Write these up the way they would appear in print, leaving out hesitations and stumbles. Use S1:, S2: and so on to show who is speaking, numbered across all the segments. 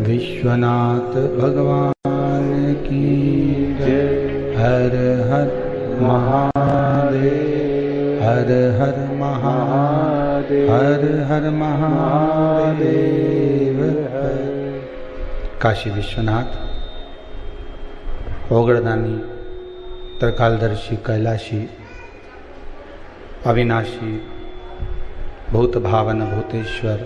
S1: विश्वनाथ भगवान की जय। हर हर महादेव, हर हर महादेव, हर हर महादेव। काशी विश्वनाथ, ओगड़दानी, त्रिकालदर्शी, कैलाशी, अविनाशी, भूत भावन भूतेश्वर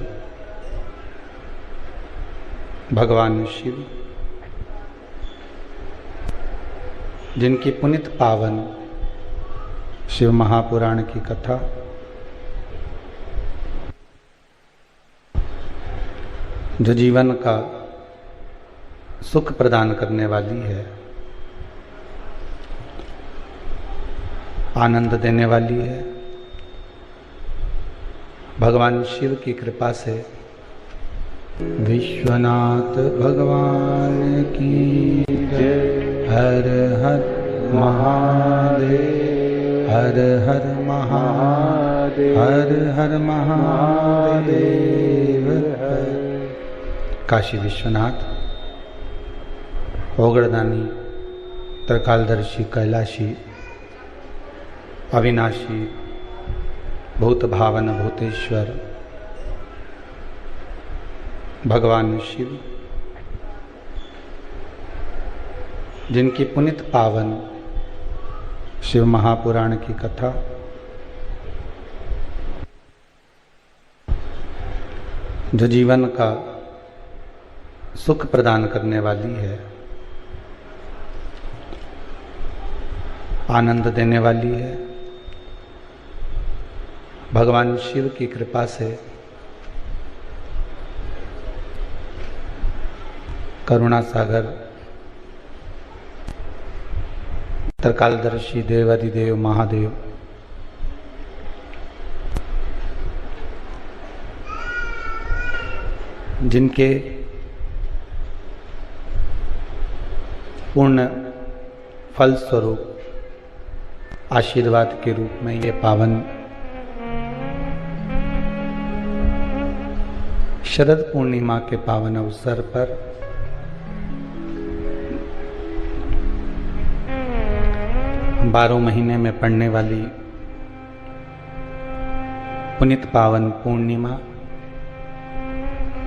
S1: भगवान शिव, जिनकी पुनित पावन शिव महापुराण की कथा जो जीवन का सुख प्रदान करने वाली है, आनंद देने वाली है, भगवान शिव की कृपा से विश्वनाथ भगवान की जय। हर हर महादेव, हर हर महादेव, हर हर महादेव। काशी विश्वनाथ, ओगड़दानी, त्रिकालदर्शी, कैलाशी, अविनाशी, भूत भावन भूतेश्वर भगवान शिव, जिनकी पुनित पावन शिव महापुराण की कथा जो जीवन का सुख प्रदान करने वाली है, आनंद देने वाली है, भगवान शिव की कृपा से करुणा सागर त्रिकालदर्शी देवाधिदेव महादेव जिनके पूर्ण फल स्वरूप आशीर्वाद के रूप में ये पावन शरद पूर्णिमा के पावन अवसर पर 12 महीने में पड़ने वाली पुनित पावन पूर्णिमा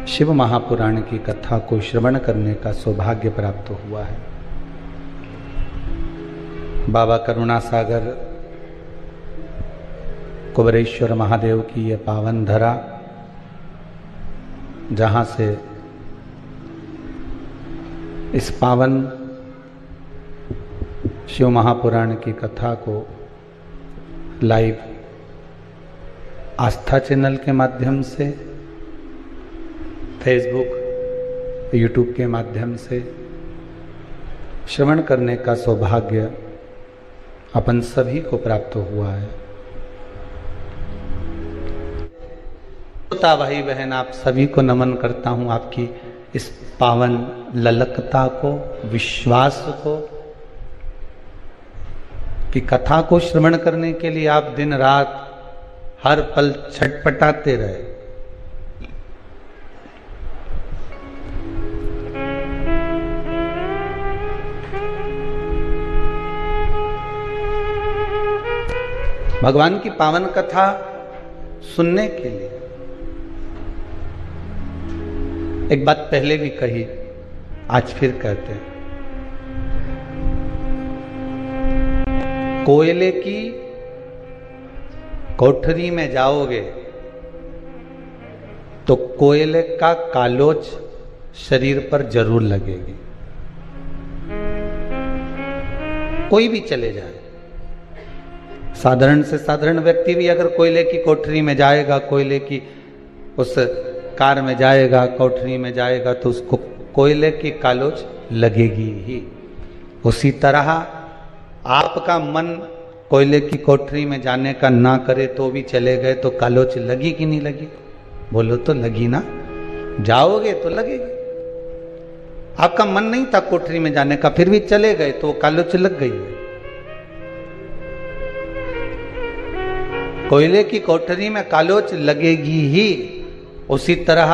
S1: शिव महापुराण की कथा को श्रवण करने का सौभाग्य प्राप्त हुआ है। बाबा करुणा सागर कुबरेश्वर महादेव की यह पावन धरा, जहां से इस पावन शिव महापुराण की कथा को लाइव आस्था चैनल के माध्यम से, फेसबुक, यूट्यूब के माध्यम से श्रवण करने का सौभाग्य अपन सभी को प्राप्त हुआ है। भाई बहन, आप सभी को नमन करता हूं, आपकी इस पावन ललकता को, विश्वास को कि कथा को श्रवण करने के लिए आप दिन रात हर पल छटपटाते रहे। भगवान की पावन कथा सुनने के लिए एक बात पहले भी कही, आज फिर कहते हैं। कोयले की कोठरी में जाओगे तो कोयले का कालोच शरीर पर जरूर लगेगी। कोई भी चले जाए, साधारण से साधारण व्यक्ति भी अगर कोयले की कोठरी में जाएगा, कोयले की उस कार में जाएगा, कोठरी में जाएगा, तो उसको कोयले की कालोच लगेगी ही। उसी तरह आपका मन कोयले की कोठरी में जाने का ना करे तो भी चले गए तो कालोच लगी कि नहीं लगी? बोलो तो लगी ना, जाओगे तो लगेगी। आपका मन नहीं था कोठरी में जाने का, फिर भी चले गए तो कालोच लग गई है। कोयले की कोठरी में कालोच लगेगी ही। उसी तरह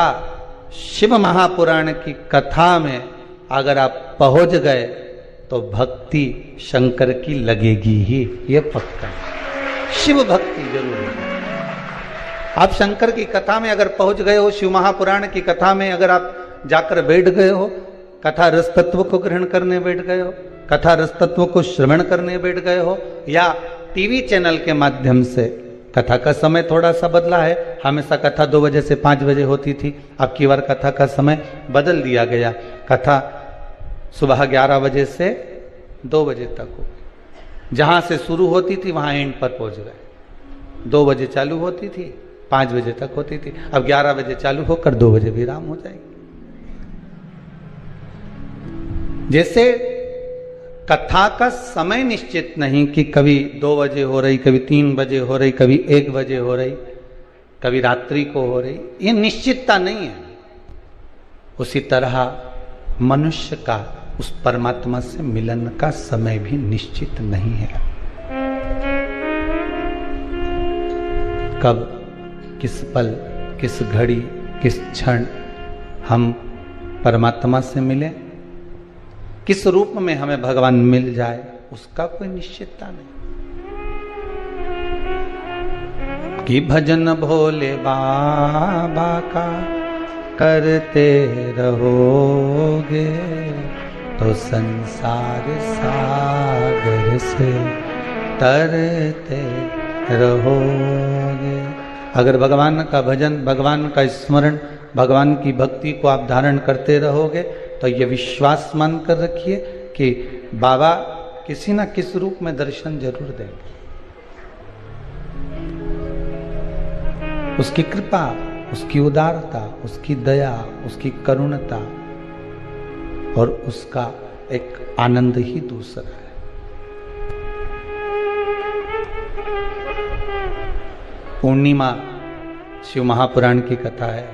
S1: शिव महापुराण की कथा में अगर आप पहुंच गए तो भक्ति शंकर की लगेगी ही, ये पक्का है। शिव भक्ति जरूर है। आप शंकर की कथा में अगर पहुंच गए हो, शिव महापुराण की कथा में अगर आप जाकर बैठ गए हो, कथा रस तत्व को ग्रहण करने बैठ गए हो, कथा रस तत्व को श्रवण करने बैठ गए हो, या टीवी चैनल के माध्यम से, कथा का समय थोड़ा सा बदला है, हमेशा कथा 2 बजे से 5 बजे होती थी, अब की बार कथा का समय बदल दिया गया, कथा सुबह 11 बजे से 2 बजे तक हो। जहां से शुरू होती थी वहां एंड पर पहुंच गए। 2 बजे चालू होती थी, 5 बजे तक होती थी, अब 11 बजे चालू होकर 2 बजे विराम हो जाएगी। जैसे कथा का समय निश्चित नहीं कि कभी 2 बजे हो रही, कभी 3 बजे हो रही, कभी 1 बजे हो रही, कभी रात्रि को हो रही, ये निश्चितता नहीं है। उसी तरह मनुष्य का उस परमात्मा से मिलन का समय भी निश्चित नहीं है। कब, किस पल, किस घड़ी, किस क्षण हम परमात्मा से मिले, किस रूप में हमें भगवान मिल जाए, उसका कोई निश्चितता नहीं। कि भजन भोले बाबा का करते रहोगे तो संसार सागर से तरते रहोगे। अगर भगवान का भजन, भगवान का स्मरण, भगवान की भक्ति को आप धारण करते रहोगे तो ये विश्वास मान कर रखिए कि बाबा किसी न किस रूप में दर्शन जरूर देंगे। उसकी कृपा, उसकी उदारता, उसकी दया, उसकी करुणता और उसका एक आनंद ही दूसरा है। पूर्णिमा शिव महापुराण की कथा है।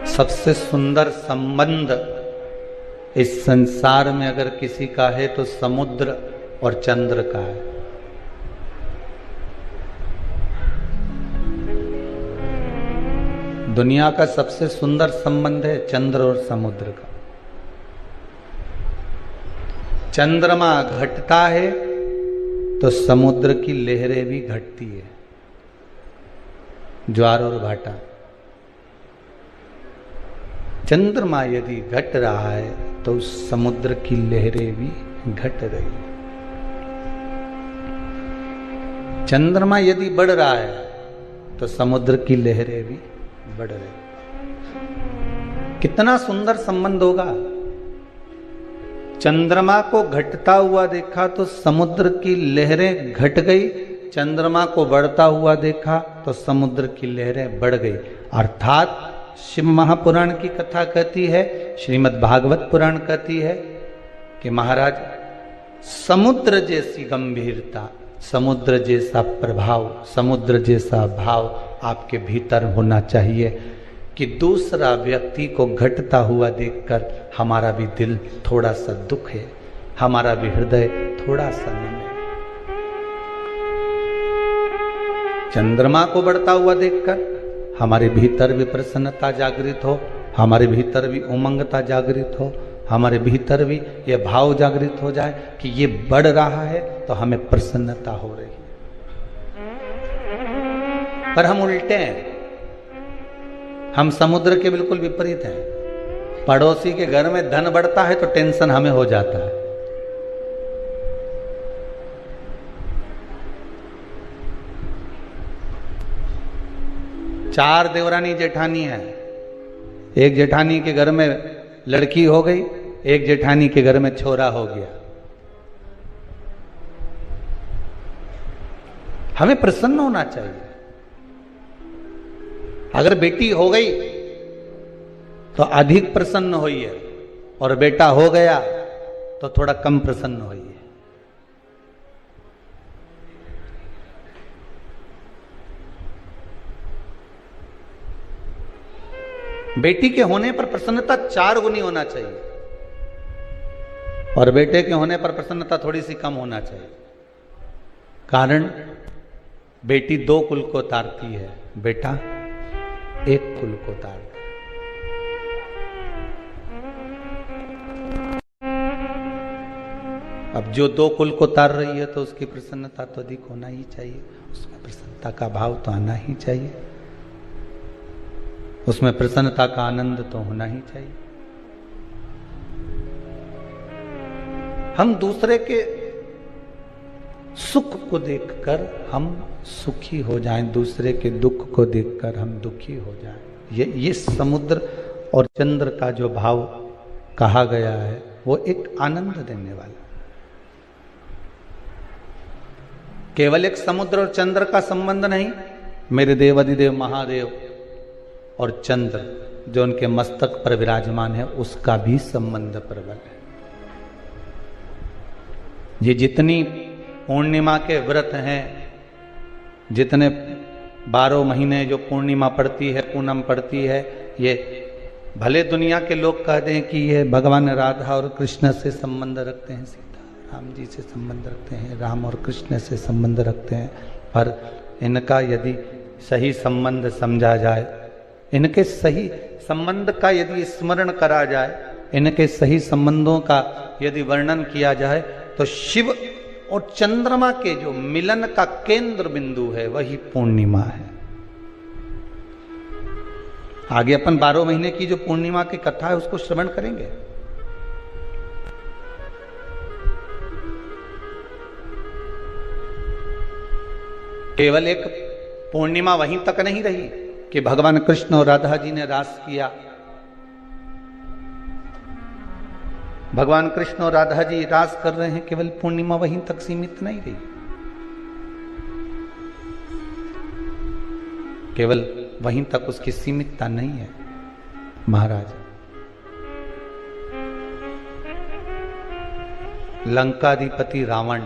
S1: सबसे सुंदर संबंध इस संसार में अगर किसी का है तो समुद्र और चंद्र का है। दुनिया का सबसे सुंदर संबंध है चंद्र और समुद्र का। चंद्रमा घटता है तो समुद्र की लहरें भी घटती है, ज्वार और भाटा। चंद्रमा यदि घट रहा है तो समुद्र की लहरें भी घट रही है। चंद्रमा यदि बढ़ रहा है तो समुद्र की लहरें भी बढ़ रही। कितना सुंदर संबंध होगा। चंद्रमा को घटता हुआ देखा तो समुद्र की लहरें घट गई, चंद्रमा को बढ़ता हुआ देखा तो समुद्र की लहरें बढ़ गई। अर्थात शिव महापुराण की कथा कहती है, श्रीमद् भागवत पुराण कहती है कि महाराज समुद्र जैसी गंभीरता, समुद्र जैसा प्रभाव, समुद्र जैसा भाव आपके भीतर होना चाहिए कि दूसरा व्यक्ति को घटता हुआ देखकर हमारा भी दिल थोड़ा सा दुख है, हमारा भी हृदय थोड़ा सा नम है। चंद्रमा को बढ़ता हुआ देखकर हमारे भीतर भी प्रसन्नता जागृत हो, हमारे भीतर भी उमंगता जागृत हो, हमारे भीतर भी यह भाव जागृत हो जाए कि ये बढ़ रहा है तो हमें प्रसन्नता हो रही है। पर हम उल्टे हैं, हम समुद्र के बिल्कुल विपरीत हैं। पड़ोसी के घर में धन बढ़ता है तो टेंशन हमें हो जाता है। चार देवरानी जेठानी है। एक जेठानी के घर में लड़की हो गई, एक जेठानी के घर में छोरा हो गया। हमें प्रसन्न होना चाहिए। अगर बेटी हो गई तो अधिक प्रसन्न होइए और बेटा हो गया तो थोड़ा कम प्रसन्न होइए। बेटी के होने पर प्रसन्नता 4 गुनी होना चाहिए और बेटे के होने पर प्रसन्नता थोड़ी सी कम होना चाहिए। कारण बेटी 2 कुल को तारती है, बेटा 1 कुल को तारता। अब जो 2 कुल को तार रही है तो उसकी प्रसन्नता तो अधिक होना ही चाहिए, उसमें प्रसन्नता का भाव तो आना ही चाहिए, उसमें प्रसन्नता का आनंद तो होना ही चाहिए। हम दूसरे के सुख को देखकर हम सुखी हो जाएं, दूसरे के दुख को देखकर हम दुखी हो जाएं। ये समुद्र और चंद्र का जो भाव कहा गया है वो एक आनंद देने वाला। केवल एक समुद्र और चंद्र का संबंध नहीं, मेरे देव अधिदेव महादेव और चंद्र जो उनके मस्तक पर विराजमान है उसका भी संबंध प्रबल है। ये जितनी पूर्णिमा के व्रत हैं, जितने 12 महीने जो पूर्णिमा पड़ती है, पूनम पड़ती है, ये भले दुनिया के लोग कहते हैं कि ये भगवान राधा और कृष्ण से संबंध रखते हैं, राम जी से संबंध रखते हैं, राम और कृष्ण से संबंध रखते हैं, पर इनका यदि सही संबंध समझा जाए, इनके सही संबंध का यदि स्मरण करा जाए, इनके सही संबंधों का यदि वर्णन किया जाए, तो शिव और चंद्रमा के जो मिलन का केंद्र बिंदु है वही पूर्णिमा है। आगे अपन 12 महीने की जो पूर्णिमा की कथा है उसको श्रवण करेंगे। केवल एक पूर्णिमा वहीं तक नहीं रही कि भगवान कृष्ण और राधा जी ने रास किया। भगवान कृष्ण और राधा जी रास कर रहे हैं, केवल पूर्णिमा वहीं तक सीमित नहीं रही। केवल वहीं तक उसकी सीमितता नहीं है महाराज। लंकाधिपति रावण,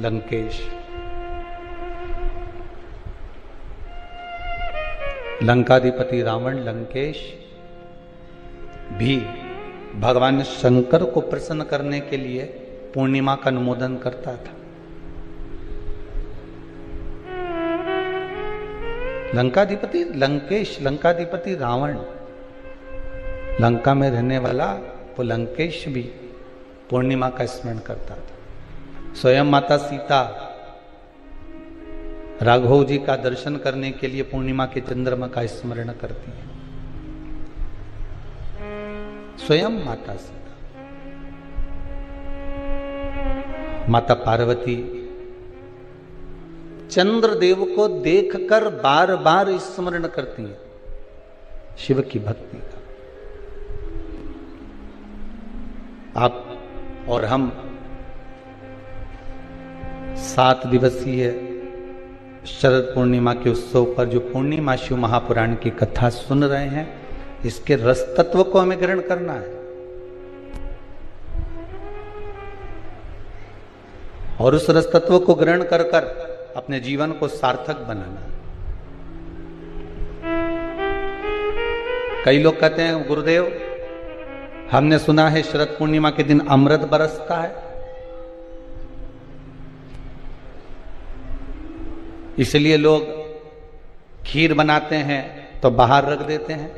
S1: लंकेश, लंकाधिपति रावण लंकेश भी भगवान शंकर को प्रसन्न करने के लिए पूर्णिमा का अनुमोदन करता था। लंकाधिपति लंकेश, लंकाधिपति रावण, लंका में रहने वाला वो लंकेश भी पूर्णिमा का स्मरण करता था। स्वयं माता सीता राघव जी का दर्शन करने के लिए पूर्णिमा के चंद्रमा का स्मरण करती है। स्वयं माता सीता, माता पार्वती चंद्रदेव को देखकर बार बार स्मरण करती है शिव की भक्ति का। आप और हम 7 दिवसीय शरद पूर्णिमा के उत्सव पर जो पूर्णिमा शिव महापुराण की कथा सुन रहे हैं, इसके रस तत्व को हमें ग्रहण करना है और उस रस तत्व को ग्रहण कर कर अपने जीवन को सार्थक बनाना है। कई लोग कहते हैं गुरुदेव हमने सुना है शरद पूर्णिमा के दिन अमृत बरसता है, इसलिए लोग खीर बनाते हैं तो बाहर रख देते हैं।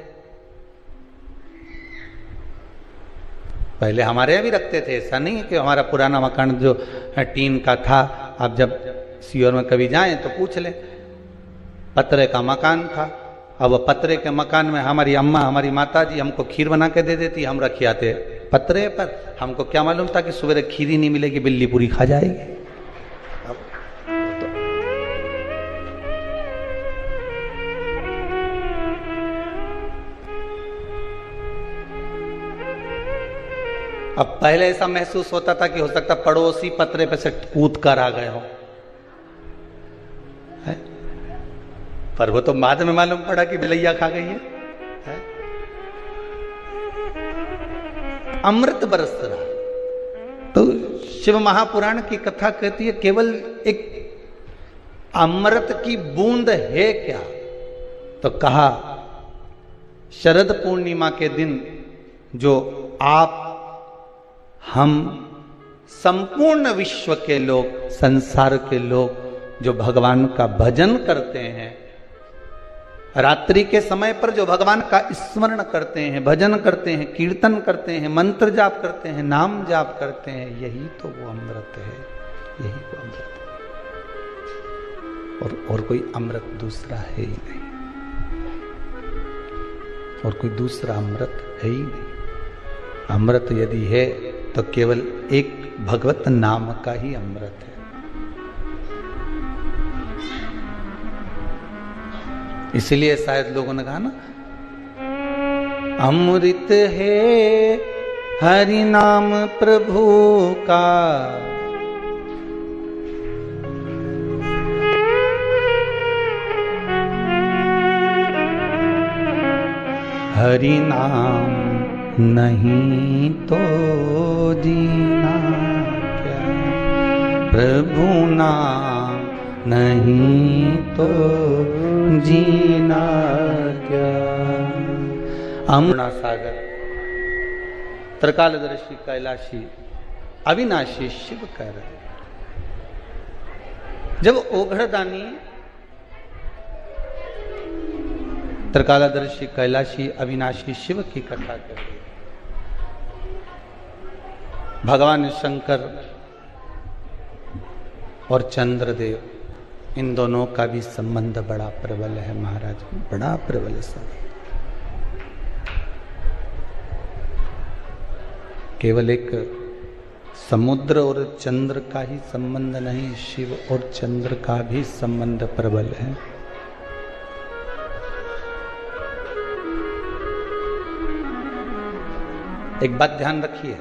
S1: पहले हमारे यहाँ भी रखते थे, ऐसा नहीं है कि हमारा पुराना मकान जो टीन का था, आप जब सीहोर में कभी जाएं तो पूछ लें, पत्रे का मकान था। अब पत्रे के मकान में हमारी अम्मा, हमारी माता जी हमको खीर बना के दे देती, हम रख आते पत्रे पर। हमको क्या मालूम था कि सुबह खीर ही नहीं मिलेगी, बिल्ली पूरी खा जाएगी। अब पहले ऐसा महसूस होता था कि हो सकता पड़ोसी पत्रे पे से कूद कर आ गए हो, पर वो तो बाद में मालूम पड़ा कि बिलैया खा गई है। अमृत बरस रहा। तो शिव महापुराण की कथा कहती है केवल एक अमृत की बूंद है क्या? तो कहा शरद पूर्णिमा के दिन जो आप, हम, संपूर्ण विश्व के लोग, संसार के लोग जो भगवान का भजन करते हैं, रात्रि के समय पर जो भगवान का स्मरण करते हैं, भजन करते हैं, कीर्तन करते हैं, मंत्र जाप करते हैं, नाम जाप करते हैं, यही तो वो अमृत है, यही वो अमृत है। और कोई अमृत दूसरा है ही नहीं, और कोई दूसरा अमृत है ही नहीं। अमृत यदि है तो केवल एक भगवत नाम का ही अमृत है। इसलिए शायद लोगों ने कहा ना, अमृत है हरि नाम प्रभु का, हरि नाम नहीं तो जीना क्या, प्रभु नाम नहीं तो जीना क्या। अमृता सागर त्रिकालदर्शी कैलाशी अविनाशी शिव कर। जब ओघड़दानी त्रिकालदर्शी कैलाशी अविनाशी शिव की कथा कर, भगवान शंकर और चंद्रदेव, इन दोनों का भी संबंध बड़ा प्रबल है महाराज, बड़ा प्रबल संबंध। केवल एक समुद्र और चंद्र का ही संबंध नहीं, शिव और चंद्र का भी संबंध प्रबल है। एक बात ध्यान रखिए,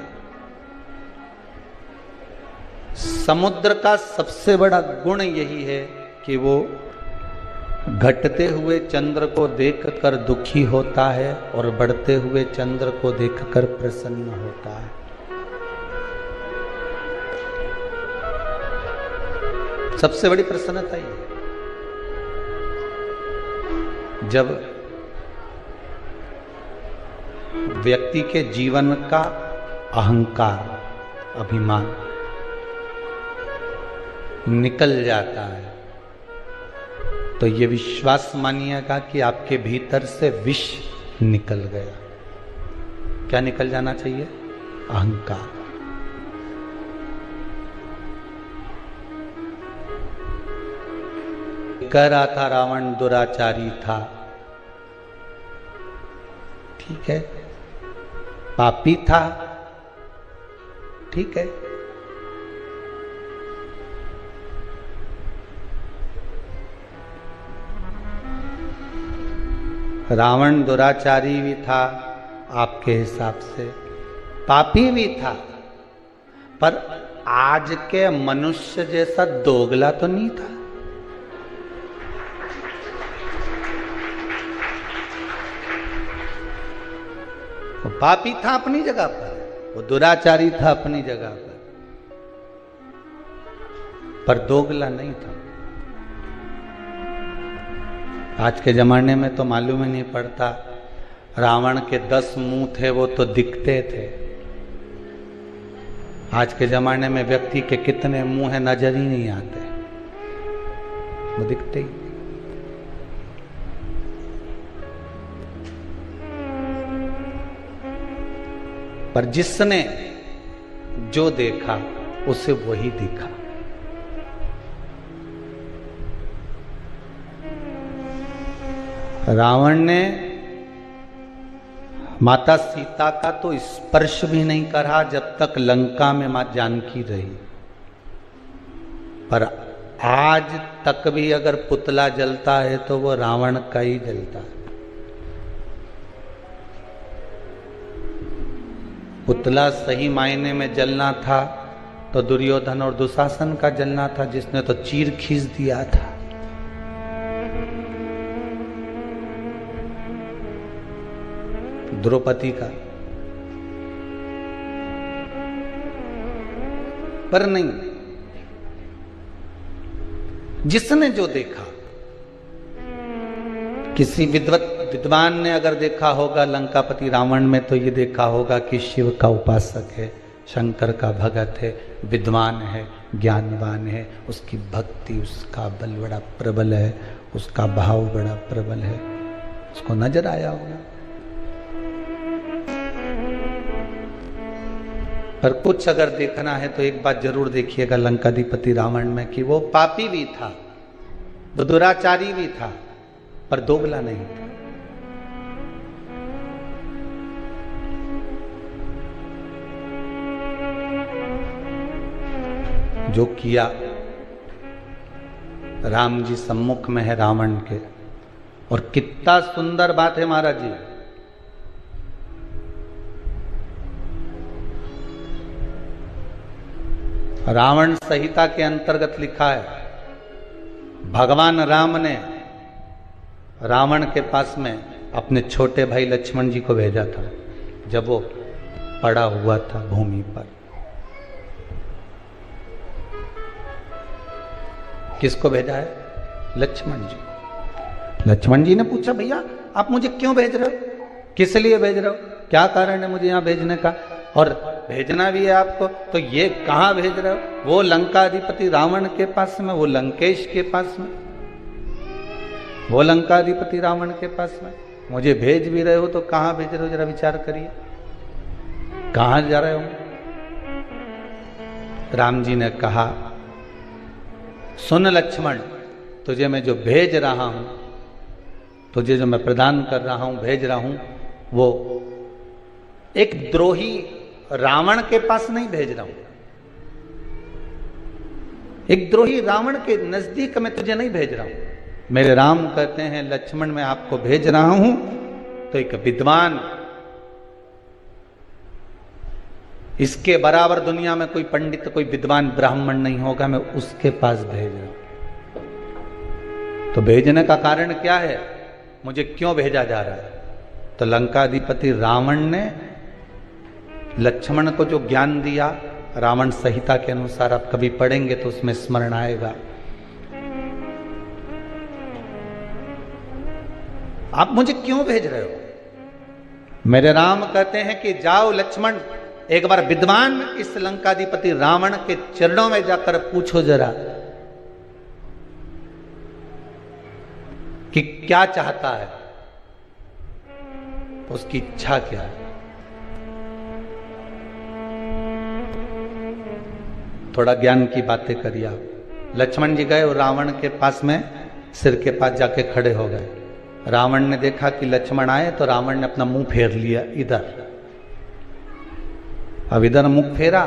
S1: समुद्र का सबसे बड़ा गुण यही है कि वो घटते हुए चंद्र को देखकर दुखी होता है और बढ़ते हुए चंद्र को देखकर प्रसन्न होता है। सबसे बड़ी प्रसन्नता ये, जब व्यक्ति के जीवन का अहंकार, अभिमान निकल जाता है, तो ये विश्वास मानिएगा कि आपके भीतर से विष निकल गया। क्या निकल जाना चाहिए? अहंकार। कह रहा था रावण दुराचारी था, ठीक है, पापी था, ठीक है, रावण दुराचारी भी था आपके हिसाब से, पापी भी था, पर आज के मनुष्य जैसा दोगला तो नहीं था। वो पापी था अपनी जगह पर, वो दुराचारी था अपनी जगह पर दोगला नहीं था। आज के जमाने में तो मालूम ही नहीं पड़ता, रावण के 10 मुंह थे वो तो दिखते थे। आज के जमाने में व्यक्ति के कितने मुंह है नजर ही नहीं आते, वो दिखते ही। पर जिसने जो देखा उसे वही दिखा। रावण ने माता सीता का तो स्पर्श भी नहीं करा जब तक लंका में मां जानकी रही, पर आज तक भी अगर पुतला जलता है तो वो रावण का ही जलता है। पुतला सही मायने में जलना था तो दुर्योधन और दुशासन का जलना था, जिसने तो चीर खींच दिया था। द्रौपदी का, पर नहीं, जिसने जो देखा। किसी विद्वान ने अगर देखा होगा लंकापति रावण में, तो ये देखा होगा कि शिव का उपासक है, शंकर का भगत है, विद्वान है, ज्ञानवान है, उसकी भक्ति, उसका बल बड़ा प्रबल है, उसका भाव बड़ा प्रबल है, उसको नजर आया होगा। पर कुछ अगर देखना है तो एक बात जरूर देखिएगा लंकाधिपति रावण में, कि वो पापी भी था, वो दुराचारी भी था, पर दोगला नहीं था। जो किया, राम जी सम्मुख में है रावण के, और कितना सुंदर बात है महाराज जी। रावण संहिता के अंतर्गत लिखा है, भगवान राम ने रावण के पास में अपने छोटे भाई लक्ष्मण जी को भेजा था जब वो पड़ा हुआ था भूमि पर। किसको भेजा है? लक्ष्मण जी। लक्ष्मण जी ने पूछा, भैया आप मुझे क्यों भेज रहे हो, किस लिए भेज रहे हो, क्या कारण है मुझे यहां भेजने का, और भेजना भी है आपको तो ये कहां भेज रहे हो? वो लंकाधिपति रावण के पास में, वो लंकेश के पास में, वो लंकाधिपति रावण के पास में मुझे भेज भी रहे हो तो कहां भेज रहे हो, जरा विचार करिए, कहां जा रहे हो? राम जी ने कहा, सुन लक्ष्मण, तुझे मैं जो भेज रहा हूं, तुझे जो मैं प्रदान कर रहा हूं, भेज रहा हूं, वो एक द्रोही रावण के पास नहीं भेज रहा हूं, एक द्रोही रावण के नजदीक मैं तुझे नहीं भेज रहा हूं। मेरे राम कहते हैं, लक्ष्मण मैं आपको भेज रहा हूं तो एक विद्वान, इसके बराबर दुनिया में कोई पंडित, कोई विद्वान ब्राह्मण नहीं होगा, मैं उसके पास भेज रहा हूं। तो भेजने का कारण क्या है, मुझे क्यों भेजा जा रहा है? तो लंकाधिपति रावण ने लक्ष्मण को जो ज्ञान दिया, रावण संहिता के अनुसार आप कभी पढ़ेंगे तो उसमें स्मरण आएगा। आप मुझे क्यों भेज रहे हो? मेरे राम कहते हैं कि जाओ लक्ष्मण, एक बार विद्वान इस लंकाधिपति रावण के चरणों में जाकर पूछो जरा कि क्या चाहता है, उसकी इच्छा क्या है। थोड़ा ज्ञान की बातें करिए आप। लक्ष्मण जी गए और रावण के पास में सिर के पास जाके खड़े हो गए। रावण ने देखा कि लक्ष्मण आए तो रावण ने अपना मुंह फेर लिया इधर। अब इधर मुंह फेरा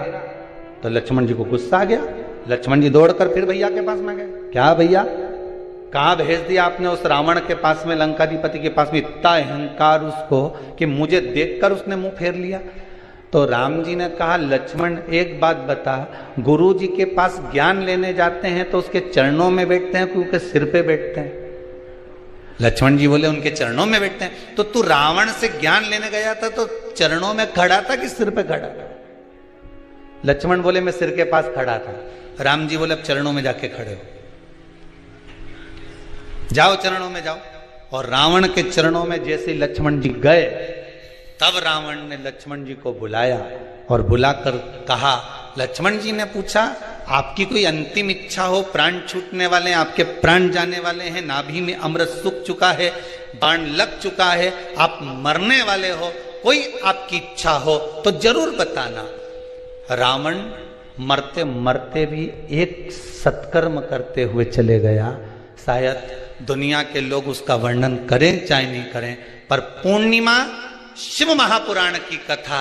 S1: तो लक्ष्मण जी को गुस्सा आ गया। लक्ष्मण जी दौड़कर फिर भैया के पास में गए। क्या भैया, कहाँ भेज दिया आपने उस रावण के पास में, लंकाधिपति के पास में? इतना अहंकार उसको कि मुझे देखकर उसने मुंह फेर लिया। तो राम जी ने कहा, लक्ष्मण एक बात बता, गुरु जी के पास ज्ञान लेने जाते हैं तो उसके चरणों में बैठते हैं क्योंकि सिर पे बैठते हैं? लक्ष्मण जी बोले उनके चरणों में बैठते हैं। तो तू रावण से ज्ञान लेने गया था तो चरणों में खड़ा था कि सिर पे खड़ा था? लक्ष्मण बोले मैं सिर के पास खड़ा था। राम जी बोले अब चरणों में जाके खड़े हो, जाओ चरणों में जाओ। और रावण के चरणों में जैसे लक्ष्मण जी गए तब रावण ने लक्ष्मण जी को बुलाया और बुलाकर कहा, लक्ष्मण जी ने पूछा आपकी कोई अंतिम इच्छा हो, प्राण छूटने वाले हैं, आपके प्राण जाने वाले हैं, नाभि में अमृत सूख चुका है, बाण लग चुका है, आप मरने वाले हो, कोई आपकी इच्छा हो तो जरूर बताना। रावण मरते मरते भी एक सत्कर्म करते हुए चले गया। शायद दुनिया के लोग उसका वर्णन करें चाहे नहीं करें, पर पूर्णिमा शिव महापुराण की कथा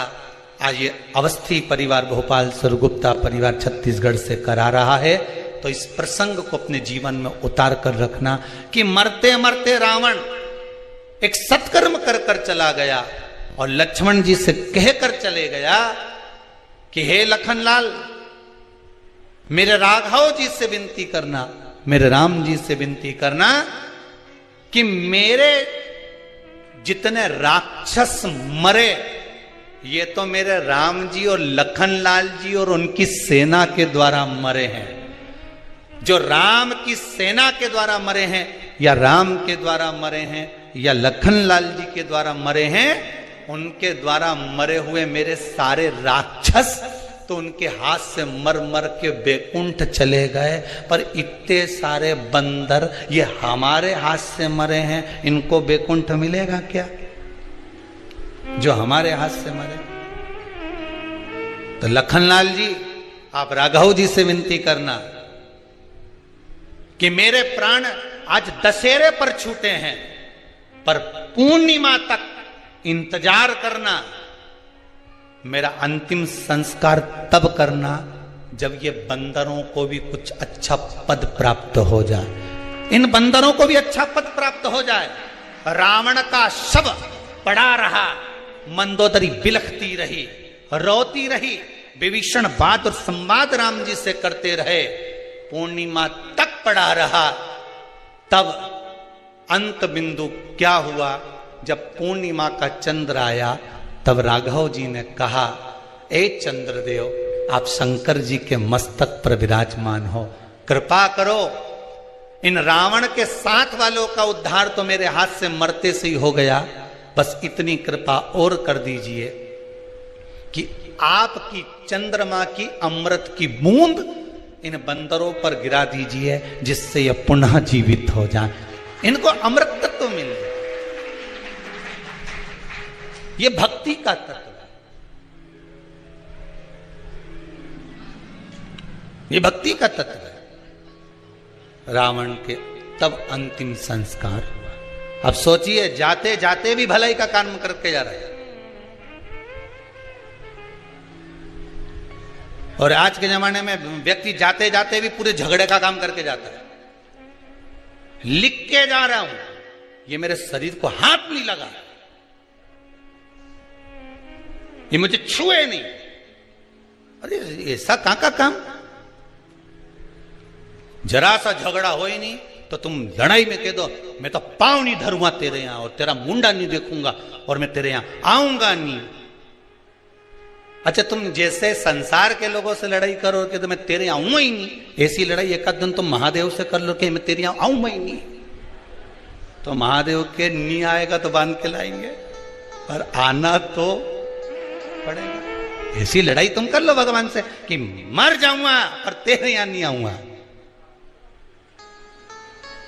S1: आज ये अवस्थी परिवार भोपाल सरगुप्ता परिवार छत्तीसगढ़ से करा रहा है। तो इस प्रसंग को अपने जीवन में उतार कर रखना कि मरते मरते रावण एक सत्कर्म कर कर चला गया और लक्ष्मण जी से कहकर चले गया कि हे लखनलाल, मेरे राघव जी से विनती करना, मेरे राम जी से विनती करना कि मेरे जितने राक्षस मरे ये तो मेरे राम जी और लखनलाल जी और उनकी सेना के द्वारा मरे हैं। जो राम की सेना के द्वारा मरे हैं या राम के द्वारा मरे हैं या लखनलाल जी के द्वारा मरे हैं, उनके द्वारा मरे हुए मेरे सारे राक्षस तो उनके हाथ से मर मर के बैकुंठ चले गए। पर इतने सारे बंदर ये हमारे हाथ से मरे हैं, इनको बैकुंठ मिलेगा क्या जो हमारे हाथ से मरे? तो लखनलाल जी, आप राघव जी से विनती करना कि मेरे प्राण आज दशहरे पर छूटे हैं, पर पूर्णिमा तक इंतजार करना, मेरा अंतिम संस्कार तब करना जब ये बंदरों को भी कुछ अच्छा पद प्राप्त हो जाए, इन बंदरों को भी अच्छा पद प्राप्त हो जाए। रावण का शव पड़ा रहा, मंदोदरी बिलखती रही, रोती रही, विभीषण बात और संवाद राम जी से करते रहे, पूर्णिमा तक पड़ा रहा। तब अंत बिंदु क्या हुआ? जब पूर्णिमा का चंद्र आया, तब राघव जी ने कहा, ए चंद्रदेव, आप शंकर जी के मस्तक पर विराजमान हो, कृपा करो, इन रावण के साथ वालों का उद्धार तो मेरे हाथ से मरते से ही हो गया, बस इतनी कृपा और कर दीजिए कि आपकी चंद्रमा की अमृत की बूंद इन बंदरों पर गिरा दीजिए, जिससे ये पुनः जीवित हो जाए, इनको अमृत तत्व मिल जाए। ये भक्ति का तत्व है, ये भक्ति का तत्व है। रावण के तब अंतिम संस्कार हुआ। अब सोचिए, जाते जाते भी भलाई का काम करके जा रहे हैं। और आज के जमाने में व्यक्ति जाते जाते भी पूरे झगड़े का काम करके जाता है। लिख के जा रहा हूं, ये मेरे शरीर को हाथ नहीं लगा, ये मुझे छुए नहीं। अरे ऐसा कहां का काम? जरा सा झगड़ा हो ही नहीं तो तुम लड़ाई में कह दो, मैं तो पांव नहीं धरूंगा तेरे यहां, और तेरा मुंडा नहीं देखूंगा, और मैं तेरे यहां आऊंगा नहीं। अच्छा, तुम जैसे संसार के लोगों से लड़ाई करो कि तो मैं तेरे यहां आऊंगा ही नहीं, ऐसी लड़ाई एक आध दिन तुम महादेव से कर लो कि मैं तेरे यहां आऊंगा ही नहीं, तो महादेव के नहीं आएगा तो बांध के लाएंगे, पर आना तो पड़ेगा। ऐसी लड़ाई तुम कर लो भगवान से कि मर जाऊंगा पर तेरे यहां नहीं आऊंगा।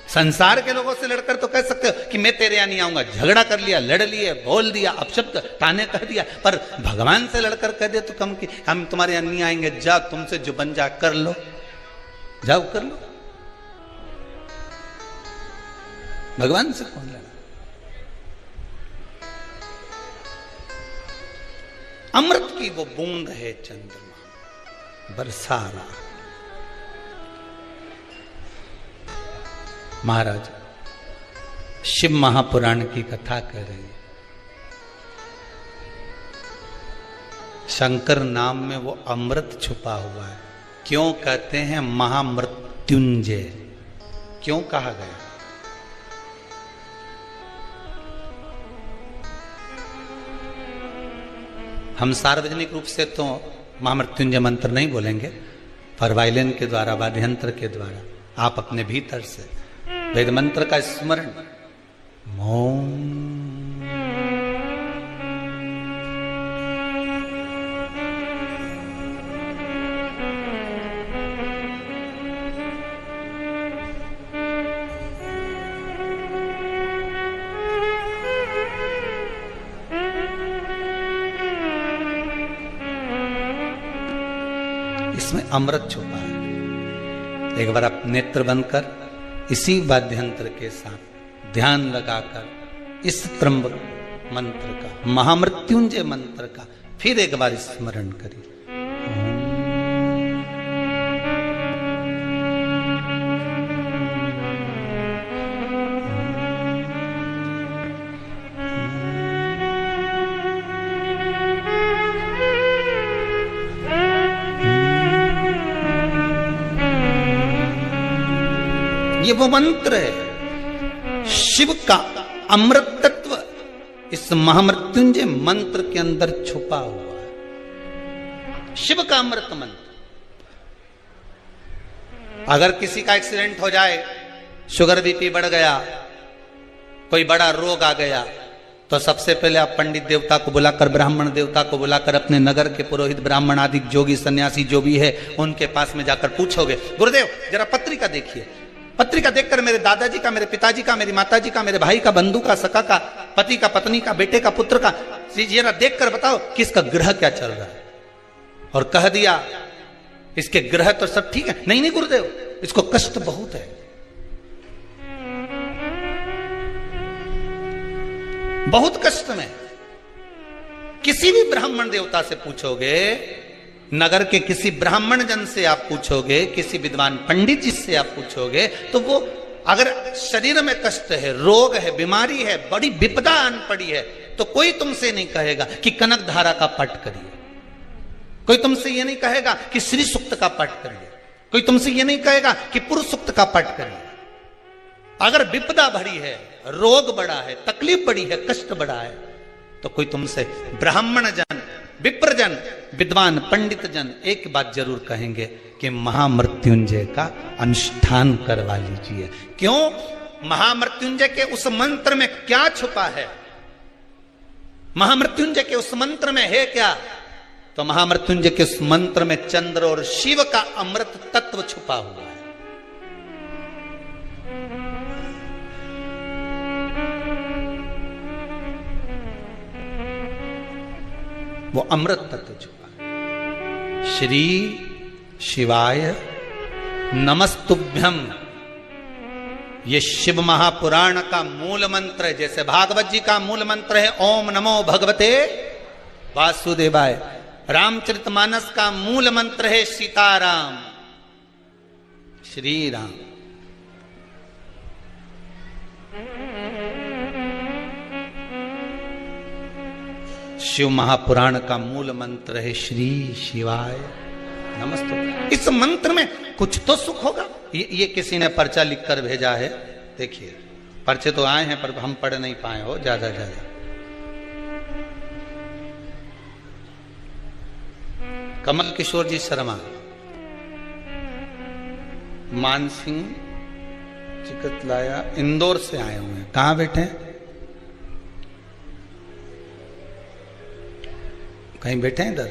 S1: संसार के लोगों से लड़कर तो कह सकते हो कि मैं तेरे यहां नहीं आऊंगा, झगड़ा कर लिया, लड़ लिए, बोल दिया, अपशब्द ताने कह दिया, पर भगवान से लड़कर कह दे तो कम कि हम तुम्हारे यहां नहीं आएंगे, जा तुमसे जो बन जा कर लो, जाओ कर लो। भगवान से कौन लड़ा? अमृत की वो बूंद है चंद्रमा, बरसा रहा। महाराज शिव महापुराण की कथा कह रहे हैं। शंकर नाम में वो अमृत छुपा हुआ है। क्यों कहते हैं महामृत्युंजय? क्यों कहा गया? हम सार्वजनिक रूप से तो महामृत्युंजय मंत्र नहीं बोलेंगे, पर वायलिन के द्वारा, वाद्ययंत्र के द्वारा आप अपने भीतर से वेद मंत्र का स्मरण, इसमें अमृत छुपा है। एक बार आप नेत्र बंद कर इसी वाद्यंत्र के साथ ध्यान लगाकर इस त्र्यंबक मंत्र का, महामृत्युंजय मंत्र का फिर एक बार स्मरण करिए। ये वो मंत्र है, शिव का अमृत तत्व इस महामृत्युंजय मंत्र के अंदर छुपा हुआ है। शिव का अमृत मंत्र। अगर किसी का एक्सीडेंट हो जाए, शुगर बीपी बढ़ गया, कोई बड़ा रोग आ गया, तो सबसे पहले आप पंडित देवता को बुलाकर, ब्राह्मण देवता को बुलाकर, अपने नगर के पुरोहित ब्राह्मण आदि जोगी सन्यासी जो भी है उनके पास में जाकर पूछोगे, गुरुदेव जरा पत्रिका देखिए, पत्रिका देखकर मेरे दादाजी का, मेरे पिताजी का, मेरी माताजी का, मेरे भाई का, बंधु का, सखा का, पति का, पत्नी का, बेटे का, पुत्र का, जरा देखकर बताओ कि इसका ग्रह क्या चल रहा है। और कह दिया इसके ग्रह तो सब ठीक है, नहीं नहीं गुरुदेव इसको कष्ट बहुत है, बहुत कष्ट में। किसी भी ब्राह्मण देवता से पूछोगे, नगर के किसी ब्राह्मण जन से आप पूछोगे, किसी विद्वान पंडित जी से आप पूछोगे, तो वो अगर शरीर में कष्ट है, रोग है, बीमारी है, बड़ी विपदा आन पड़ी है, तो कोई तुमसे नहीं कहेगा कि कनक धारा का पाठ करिए, कोई तुमसे ये नहीं कहेगा कि श्री सूक्त का पाठ करिए, कोई तुमसे ये नहीं कहेगा कि पुरुष सूक्त का पाठ करिए। अगर विपदा भरी है, रोग बड़ा है, तकलीफ बड़ी है, कष्ट बड़ा है, तो कोई तुमसे ब्राह्मण जन, विप्रजन, विद्वान पंडित जन एक बात जरूर कहेंगे कि महामृत्युंजय का अनुष्ठान करवा लीजिए। क्यों? महामृत्युंजय के उस मंत्र में क्या छुपा है? महामृत्युंजय के उस मंत्र में है क्या? तो महामृत्युंजय के उस मंत्र में चंद्र और शिव का अमृत तत्व छुपा हुआ है। वो अमृत तत्व छुपा है। श्री शिवाय नमस्तुभ्यम, ये शिव महापुराण का मूल मंत्र है। जैसे भागवत जी का मूल मंत्र है ओम नमो भगवते वासुदेवाय, रामचरितमानस का मूल मंत्र है सीताराम श्री राम। शिव महापुराण का मूल मंत्र है श्री शिवाय नमस्ते। इस मंत्र में कुछ तो सुख होगा। ये किसी ने पर्चा लिखकर भेजा है, देखिए पर्चे तो आए हैं पर हम पढ़ नहीं पाए हो ज्यादा। कमल किशोर जी शर्मा, मानसिंह चिकतलाया, इंदौर से आए हुए हैं। कहां बैठे हैं? कहीं बैठे हैं इधर।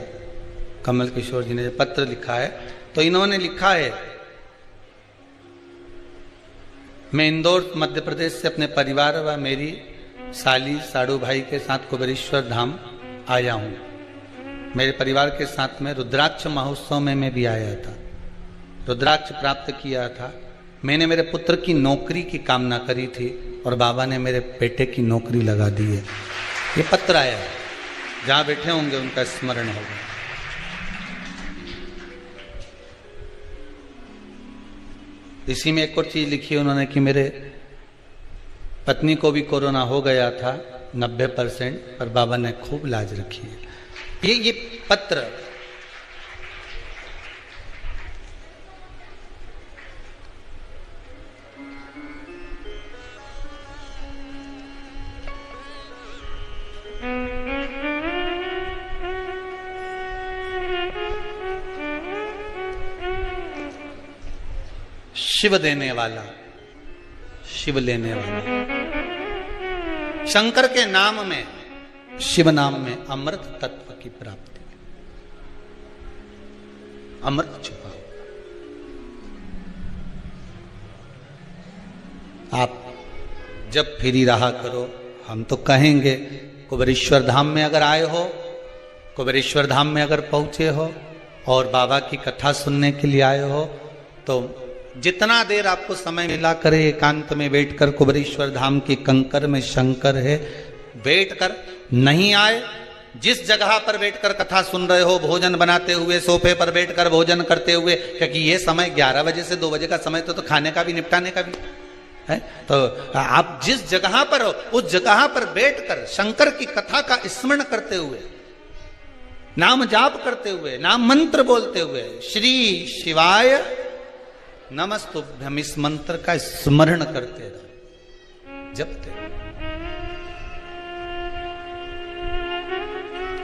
S1: कमल किशोर जी ने पत्र लिखा है, तो इन्होंने लिखा है मैं इंदौर मध्य प्रदेश से अपने परिवार व मेरी साली साड़ू भाई के साथ कुबेरेश्वर धाम आया हूं। मेरे परिवार के साथ में रुद्राक्ष महोत्सव में मैं भी आया था, रुद्राक्ष प्राप्त किया था। मैंने मेरे पुत्र की नौकरी की कामना करी थी और बाबा ने मेरे बेटे की नौकरी लगा दी है। ये पत्र आया है, जहां बैठे होंगे उनका स्मरण होगा। इसी में एक और चीज लिखी है उन्होंने कि मेरे पत्नी को भी कोरोना हो गया था 90%, पर बाबा ने खूब लाज रखी है। ये पत्र शिव देने वाला, शिव लेने वाला। शंकर के नाम में, शिव नाम में अमृत तत्व की प्राप्ति, अमृत छुपा। आप जब फिरी रहा करो, हम तो कहेंगे कुबेरेश्वर धाम में अगर आए हो, कुबेरेश्वर धाम में अगर पहुंचे हो और बाबा की कथा सुनने के लिए आए हो, तो जितना देर आपको समय मिला करे एकांत में बैठकर कुबेरेश्वर धाम के कंकर में शंकर है, बैठकर नहीं आए, जिस जगह पर बैठकर कथा सुन रहे हो, भोजन बनाते हुए, सोफे पर बैठकर भोजन करते हुए, क्योंकि ये समय 11 बजे से 2 बजे का समय तो खाने का भी निपटाने का भी है, तो आप जिस जगह पर हो उस जगह पर बैठकर शंकर की कथा का स्मरण करते हुए, नाम जाप करते हुए, नाम मंत्र बोलते हुए, श्री शिवाय नमस्तुभ्यम, इस मंत्र का स्मरण करते रहो, जपते।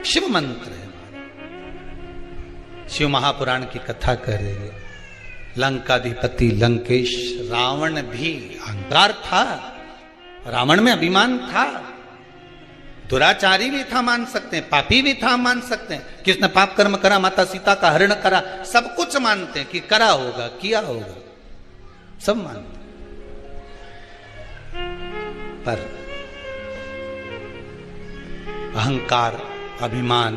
S1: शिव मंत्र है, शिव महापुराण की कथा कर रहे हैं। लंकाधिपति लंकेश, रावण भी अहंकार था, रावण में अभिमान था, दुराचारी भी था मान सकते हैं, पापी भी था मान सकते हैं कि उसने पाप कर्म करा, माता सीता का हरण करा, सब कुछ मानते हैं कि करा होगा, किया होगा, सब मानते हैं। पर अहंकार, अभिमान,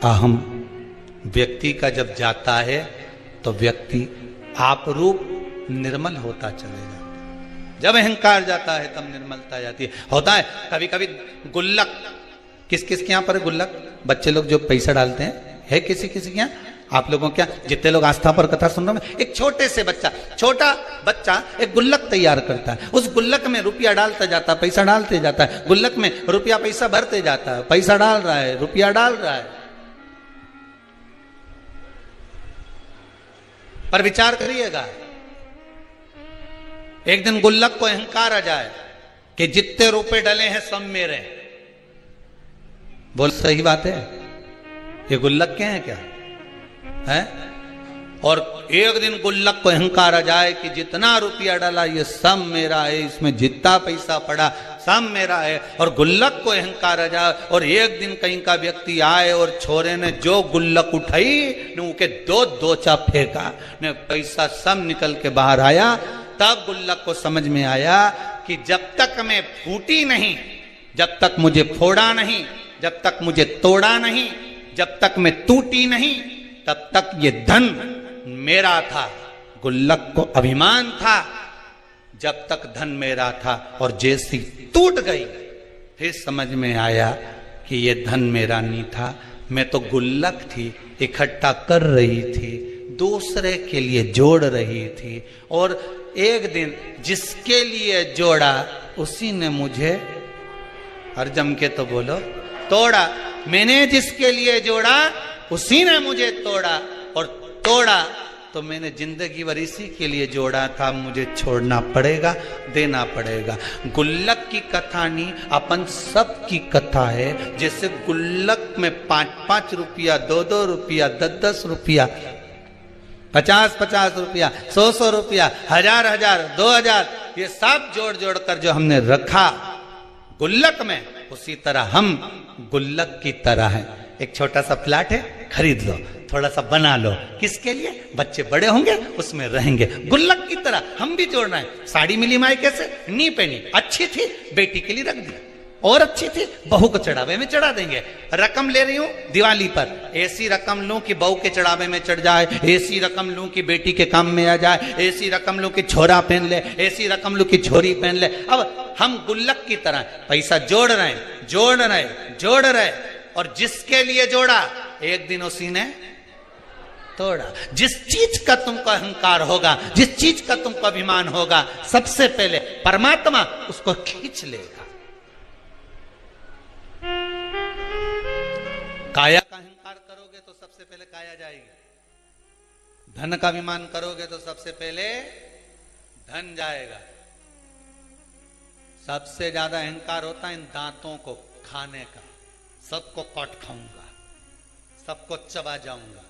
S1: अहम व्यक्ति का जब जाता है तो व्यक्ति आप रूप निर्मल होता चलेगा। जब अहंकार जाता है तब निर्मलता जाती है। होता है कभी कभी गुल्लक, किस किस के यहाँ पर गुल्लक, बच्चे लोग जो पैसा डालते हैं, है किसी किसी के यहाँ? आप लोगों क्या, जितने लोग आस्था पर कथा सुन रहे हैं, एक छोटे से बच्चा, छोटा बच्चा एक गुल्लक तैयार करता है, उस गुल्लक में रुपया डालता जाता है, पैसा डालते जाता है, गुल्लक में रुपया पैसा भरते जाता है, पैसा डाल रहा है, रुपया डाल रहा है। पर विचार करिएगा, एक दिन गुल्लक को अहंकार आ जाए कि जितने रुपए डले हैं सब मेरे। बोल सही बात है? ये गुल्लक के हैं क्या है? और एक दिन गुल्लक को अहंकार आ जाए कि जितना रुपया डाला ये सब मेरा है, इसमें जितना पैसा पड़ा सब मेरा है, और गुल्लक को अहंकार आ जाए और एक दिन कहीं का व्यक्ति आए और छोरे ने जो गुल्लक उठाई ने उनके दो दोचा फेंका ने पैसा सब निकल के बाहर आया। तब गुल्लक को समझ में आया कि जब तक मैं फूटी नहीं, जब तक मुझे फोड़ा नहीं, जब तक मुझे तोड़ा नहीं, जब तक मैं टूटी नहीं, तब तक ये धन मेरा था। गुल्लक को अभिमान था जब तक धन मेरा था, और जैसी टूट गई फिर समझ में आया कि ये धन मेरा नहीं था, मैं तो गुल्लक थी, इकट्ठा कर रही थी, दूसरे के लिए जोड़ रही थी, और एक दिन जिसके लिए जोड़ा उसी ने मुझे, हर जम के तो बोलो, तोड़ा। मैंने जिसके लिए जोड़ा उसी ने मुझे तोड़ा, और तोड़ा तो मैंने जिंदगी भर इसी के लिए जोड़ा था, मुझे छोड़ना पड़ेगा, देना पड़ेगा। गुल्लक की कथा नहीं, अपन सब की कथा है। जैसे गुल्लक में 5-5 रुपया, 2-2 रुपया, 10-10 रुपया, 50-50 रुपया, 100-100 रुपया, 1000-1000, 2000, ये सब जोड़ जोड़ कर जो हमने रखा गुल्लक में, उसी तरह हम गुल्लक की तरह हैं। एक छोटा सा फ्लैट है, खरीद लो, थोड़ा सा बना लो, किसके लिए? बच्चे बड़े होंगे उसमें रहेंगे। गुल्लक की तरह हम भी जोड़ना है। साड़ी मिली मायके से, नहीं पहनी, अच्छी थी, बेटी के लिए रख दी, और अच्छी थी, बहू को चढ़ावे में चढ़ा देंगे। रकम ले रही हूं दिवाली पर, ऐसी रकम लूं कि बहू के चढ़ावे में चढ़ जाए, ऐसी रकम लूं कि बेटी के काम में आ जाए, ऐसी रकम लूं कि छोरा पहन ले, ऐसी रकम लूं कि छोरी पहन ले। अब हम गुल्लक की तरह पैसा जोड़ रहे हैं, जोड़ रहे, जोड़ रहे, और जिसके लिए जोड़ा एक दिन उसी ने तोड़ा। जिस चीज का तुमको अहंकार होगा, जिस चीज का तुमको अभिमान होगा, सबसे पहले परमात्मा उसको खींच लेगा। काया का अहंकार करोगे तो सबसे पहले काया जाएगी। धन का अभिमान करोगे तो सबसे पहले धन जाएगा। सबसे ज्यादा अहंकार होता है इन दांतों को खाने का। सबको काट खाऊंगा, सबको चबा जाऊंगा।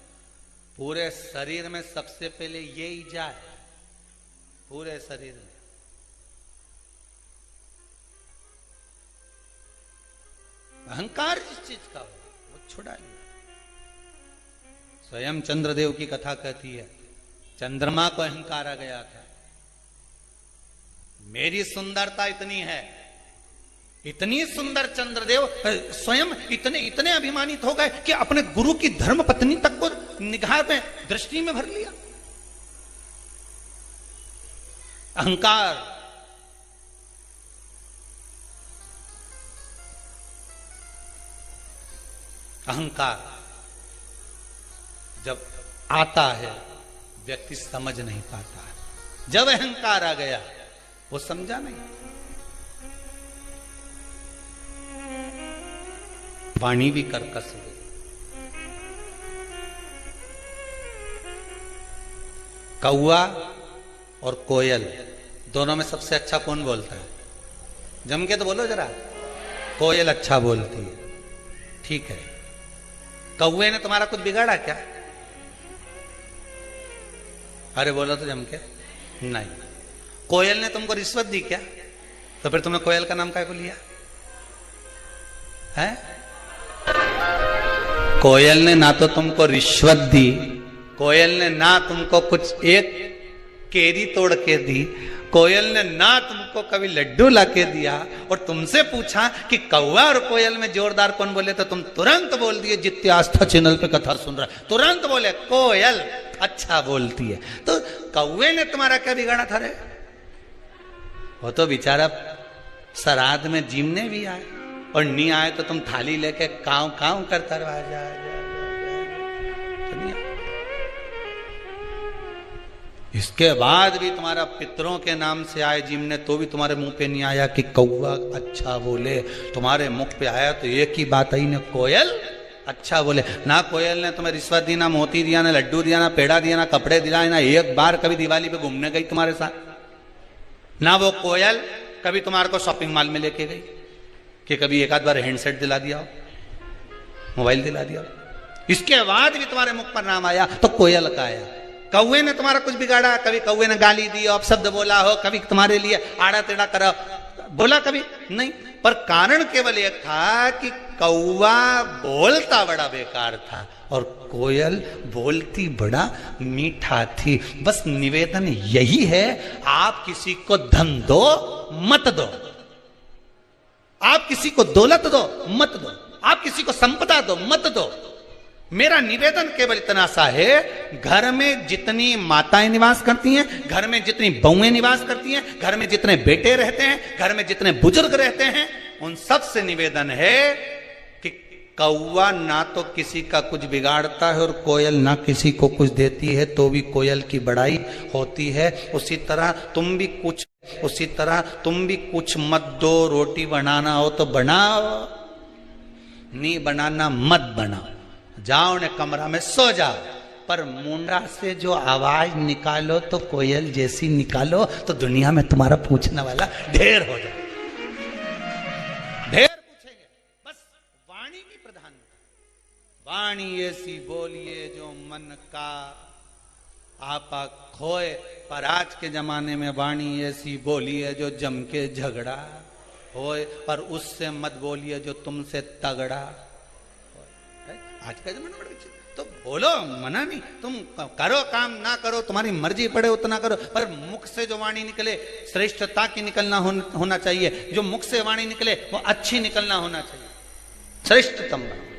S1: पूरे शरीर में सबसे पहले यही जाए, पूरे शरीर में। अहंकार जिस चीज का हो वो छुड़ा लिया। स्वयं चंद्रदेव की कथा कहती है, चंद्रमा को अहंकार आ गया था, मेरी सुंदरता इतनी है, इतनी सुंदर चंद्रदेव स्वयं इतने इतने अभिमानित हो गए कि अपने गुरु की धर्म पत्नी तक को निगाह में, दृष्टि में भर लिया। अहंकार। अहंकार जब आता है व्यक्ति समझ नहीं पाता है। जब अहंकार आ गया वो समझा नहीं। वाणी भी कर्कश हो गई। कौआ और कोयल दोनों में सबसे अच्छा कौन बोलता है? जम के तो बोलो जरा। कोयल अच्छा बोलती है, ठीक है। कौए ने तुम्हारा कुछ बिगाड़ा क्या? अरे बोलो तो जम के। नहीं। कोयल ने तुमको रिश्वत दी क्या? तो फिर तुमने कोयल का नाम काय को लिया? है? कोयल ने ना तो तुमको रिश्वत दी, कोयल ने ना तुमको कुछ एक केरी तोड़ के दी, कोयल ने ना तुमको कभी लड्डू लाके दिया, और तुमसे पूछा कि कौवा और कोयल में जोरदार कौन बोले, तो तुम तुरंत बोल दिए, जितने आस्था चैनल पे कथा सुन रहा है तुरंत बोले कोयल अच्छा बोलती है। तो कौवे ने तुम्हारा क्या बिगाड़ा था रे? वो तो बेचारा श्राद्ध में जीमने भी आए, और नहीं आए तो तुम थाली लेके काव काव करता रहा जा। इसके बाद भी तुम्हारा पितरों के नाम से आए जिमने, तो भी तुम्हारे मुंह पे नहीं आया कि कौवा अच्छा बोले। तुम्हारे मुख पे आया तो एक ही बात आई ने, कोयल अच्छा बोले। ना कोयल ने तुम्हें रिश्वत दी, ना मोती दिया, ना लड्डू दिया, ना पेड़ा दिया, ना कपड़े दिलाए, ना एक बार कभी दिवाली पे घूमने गई तुम्हारे साथ। ना वो कोयल कभी तुम्हारे को शॉपिंग मॉल में लेके गई कि कभी एक आध बार हैंडसेट दिला दिया हो, मोबाइल दिला दिया हो। इसके बाद भी तुम्हारे मुख पर नाम आया तो कोयल का आया। कौवे ने तुम्हारा कुछ बिगाड़ा? कभी कौवे ने गाली दी, अपशब्द बोला हो, कभी तुम्हारे लिए आड़ा टेढ़ा करा बोला? कभी नहीं। पर कारण केवल एक था कि कौवा बोलता बड़ा बेकार था और कोयल बोलती बड़ा मीठा थी। बस निवेदन यही है, आप किसी को धन दो मत दो, आप किसी को दौलत दो मत दो, आप किसी को संपदा दो मत दो। मेरा निवेदन केवल इतना सा है, घर में जितनी माताएं निवास करती हैं, घर में जितनी बहुएं निवास करती हैं, घर में जितने बेटे रहते हैं, घर में जितने बुजुर्ग रहते हैं, उन सब से निवेदन है कि कौवा ना तो किसी का कुछ बिगाड़ता है और कोयल ना किसी को कुछ देती है तो भी कोयल की बड़ाई होती है। उसी तरह तुम भी कुछ मत दो। रोटी बनाना हो तो बनाओ, नहीं बनाना मत बनाओ, जाओ ने कमरा में सो जाओ, पर मुंडा से जो आवाज निकालो तो कोयल जैसी निकालो, तो दुनिया में तुम्हारा पूछने वाला ढेर हो जाए, ढेर पूछेंगे। बस वाणी की प्रधानता, वाणी ऐसी बोलिए जो मन का आपा खोए। पर आज के जमाने में वाणी ऐसी बोलिए जो जम के झगड़ा होए, पर उससे मत बोलिए जो तुमसे तगड़ा। आज का जमाना बड़ा अच्छा, तो बोलो, मना नहीं, तुम करो काम, ना करो तुम्हारी मर्जी पड़े उतना करो, पर मुख से जो वाणी निकले श्रेष्ठता की निकलना होना चाहिए। जो मुख से वाणी निकले वो अच्छी निकलना होना चाहिए, श्रेष्ठतम बनो।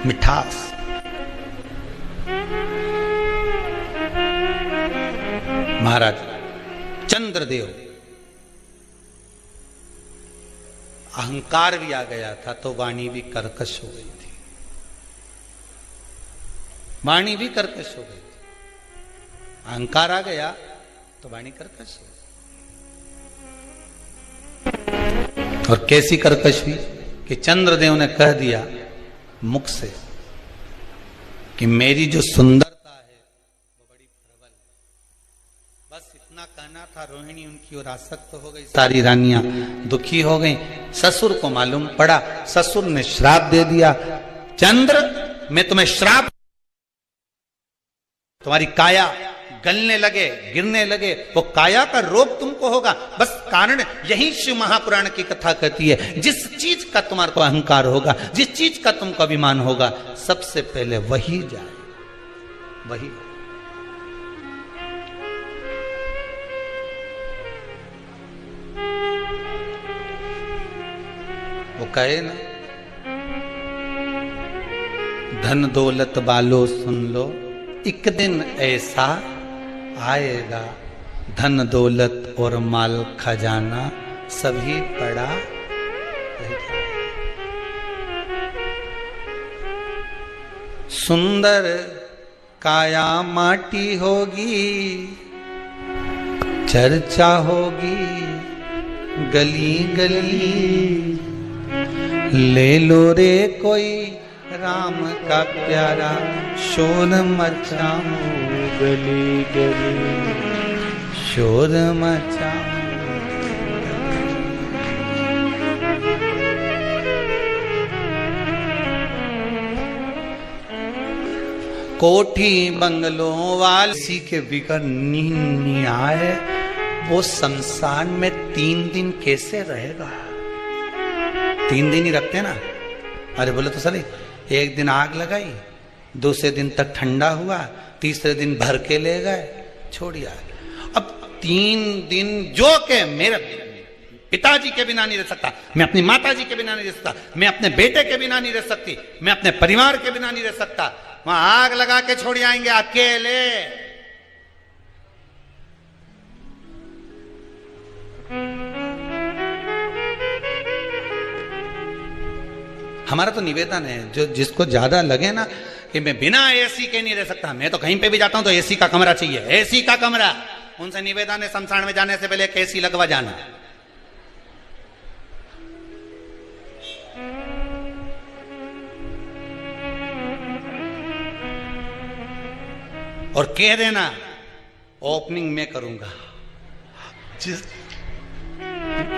S1: मिठास, महाराज चंद्रदेव अहंकार भी आ गया था तो वाणी भी कर्कश हो गई थी, वाणी भी कर्कश हो गई थी। अहंकार आ गया तो वाणी कर्कश हो गई। और कैसी कर्कश हुई कि चंद्रदेव ने कह दिया मुख से कि मेरी जो सुंदरता है वो बड़ी प्रबल। बस इतना कहना था, रोहिणी उनकी ओर आसक्त हो गई, सारी रानियां दुखी हो गई। ससुर को मालूम पड़ा, ससुर ने श्राप दे दिया, चंद्र मैं तुम्हें श्राप, तुम्हारी काया गलने लगे, गिरने लगे, वो काया का रोग तुमको होगा। बस कारण यही शिव महापुराण की कथा कहती है, जिस चीज का तुम्हारे को अहंकार होगा, जिस चीज का तुमको अभिमान होगा, सबसे पहले वही जाए, वही। वो कहे ना, धन दौलत वालो सुन लो, एक दिन ऐसा आएगा, धन दौलत और माल खजाना सभी पड़ा रहेगा। सुंदर काया माटी होगी, चर्चा होगी गली गली, ले लो रे कोई राम का प्यारा, शोर मचाऊं गली गली, शोर मचाऊं। कोठी बंगलों वाली के बिगर नींद नहीं आए, वो शमशान में 3 दिन कैसे रहेगा? 3 दिन ही रखते ना। अरे बोले तो सही, एक दिन आग लगाई, दूसरे दिन तक ठंडा हुआ, तीसरे दिन भर के ले गए, छोड़िया। अब 3 दिन जो के मेरे पिताजी के बिना नहीं रह सकता, मैं अपनी माताजी के बिना नहीं रह सकता, मैं अपने बेटे के बिना नहीं रह सकती, मैं अपने परिवार के बिना नहीं रह सकता, वहां आग लगा के छोड़ आएंगे अकेले। हमारा तो निवेदन है, जो जिसको ज्यादा लगे ना कि मैं बिना एसी के नहीं रह सकता, मैं तो कहीं पे भी जाता हूं तो एसी का कमरा चाहिए, एसी का कमरा, उनसे निवेदन है शमशान में जाने से पहले एक एसी लगवा जाना। और कह देना ओपनिंग में करूंगा, जिस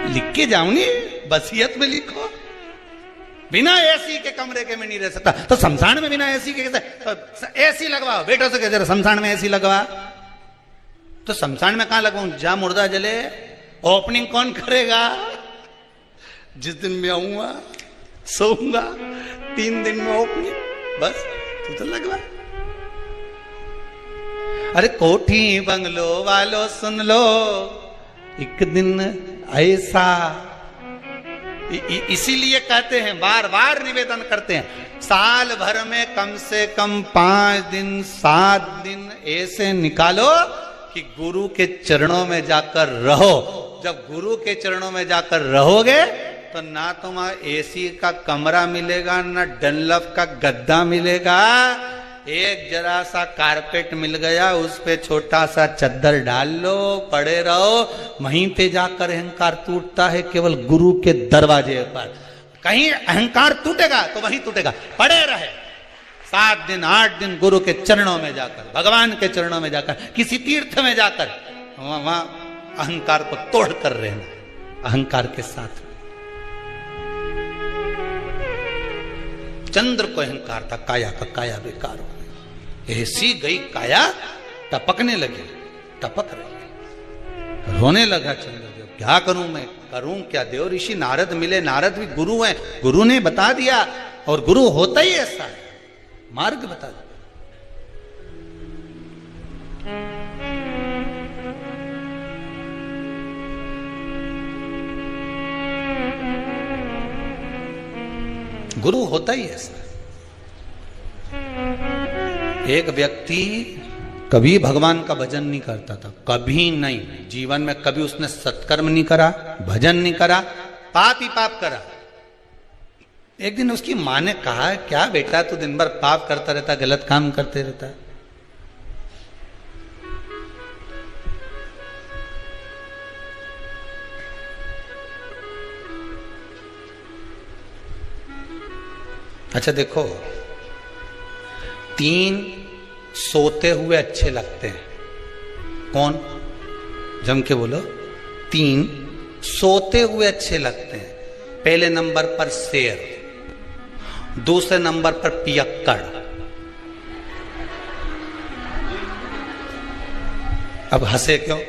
S1: लिख के जाऊंगी, वसीयत में लिखो, बिना एसी के कमरे के में नहीं रह सकता। तो शमशान में बिना एसी के कैसे? तो एसी लगवाओ, बेटों से कहते शमशान में एसी लगवा। तो शमशान में कहां लगवाऊं? जहां मुर्दा जले। ओपनिंग कौन करेगा? जिस दिन मैं आऊंगा सोऊंगा, 3 दिन में ओपनिंग, बस तू तो लगवा। अरे कोठी बंगलो वालों सुन लो, एक दिन ऐसा, इसीलिए कहते हैं, बार बार निवेदन करते हैं, साल भर में कम से कम 5 दिन 7 दिन ऐसे निकालो कि गुरु के चरणों में जाकर रहो। जब गुरु के चरणों में जाकर रहोगे तो ना तुम्हारा एसी का कमरा मिलेगा, ना डनलप का गद्दा मिलेगा, एक जरा सा कारपेट मिल गया, उस पे छोटा सा चद्दर डाल लो, पड़े रहो। वहीं पे जाकर अहंकार टूटता है, केवल गुरु के दरवाजे पर। कहीं अहंकार टूटेगा तो वहीं टूटेगा, पड़े रहे 7 दिन 8 दिन गुरु के चरणों में जाकर, भगवान के चरणों में जाकर, किसी तीर्थ में जाकर, वहां अहंकार को तोड़ कर रहना, अहंकार के साथ। चंद्र को अहंकार था, काया का काया बेकार हो गई, ऐसी गई काया, टपकने लगी, टपक रही, रोने लगा चंद्र। क्या करूं मैं, करूं क्या? देव ऋषि नारद मिले, नारद भी गुरु हैं, गुरु ने बता दिया, और गुरु होता ही ऐसा है, मार्ग बता दिया। गुरु होता ही ऐसा। एक व्यक्ति कभी भगवान का भजन नहीं करता था, कभी नहीं, जीवन में कभी उसने सत्कर्म नहीं करा, भजन नहीं करा, पाप ही पाप करा। एक दिन उसकी मां ने कहा, क्या बेटा तू दिन भर पाप करता रहता, गलत काम करते रहता है? अच्छा देखो, 3 सोते हुए अच्छे लगते हैं। कौन? जम के बोलो। 3 सोते हुए अच्छे लगते हैं। पहले नंबर पर शेर, दूसरे नंबर पर पियक्कड़। अब हंसे क्यों?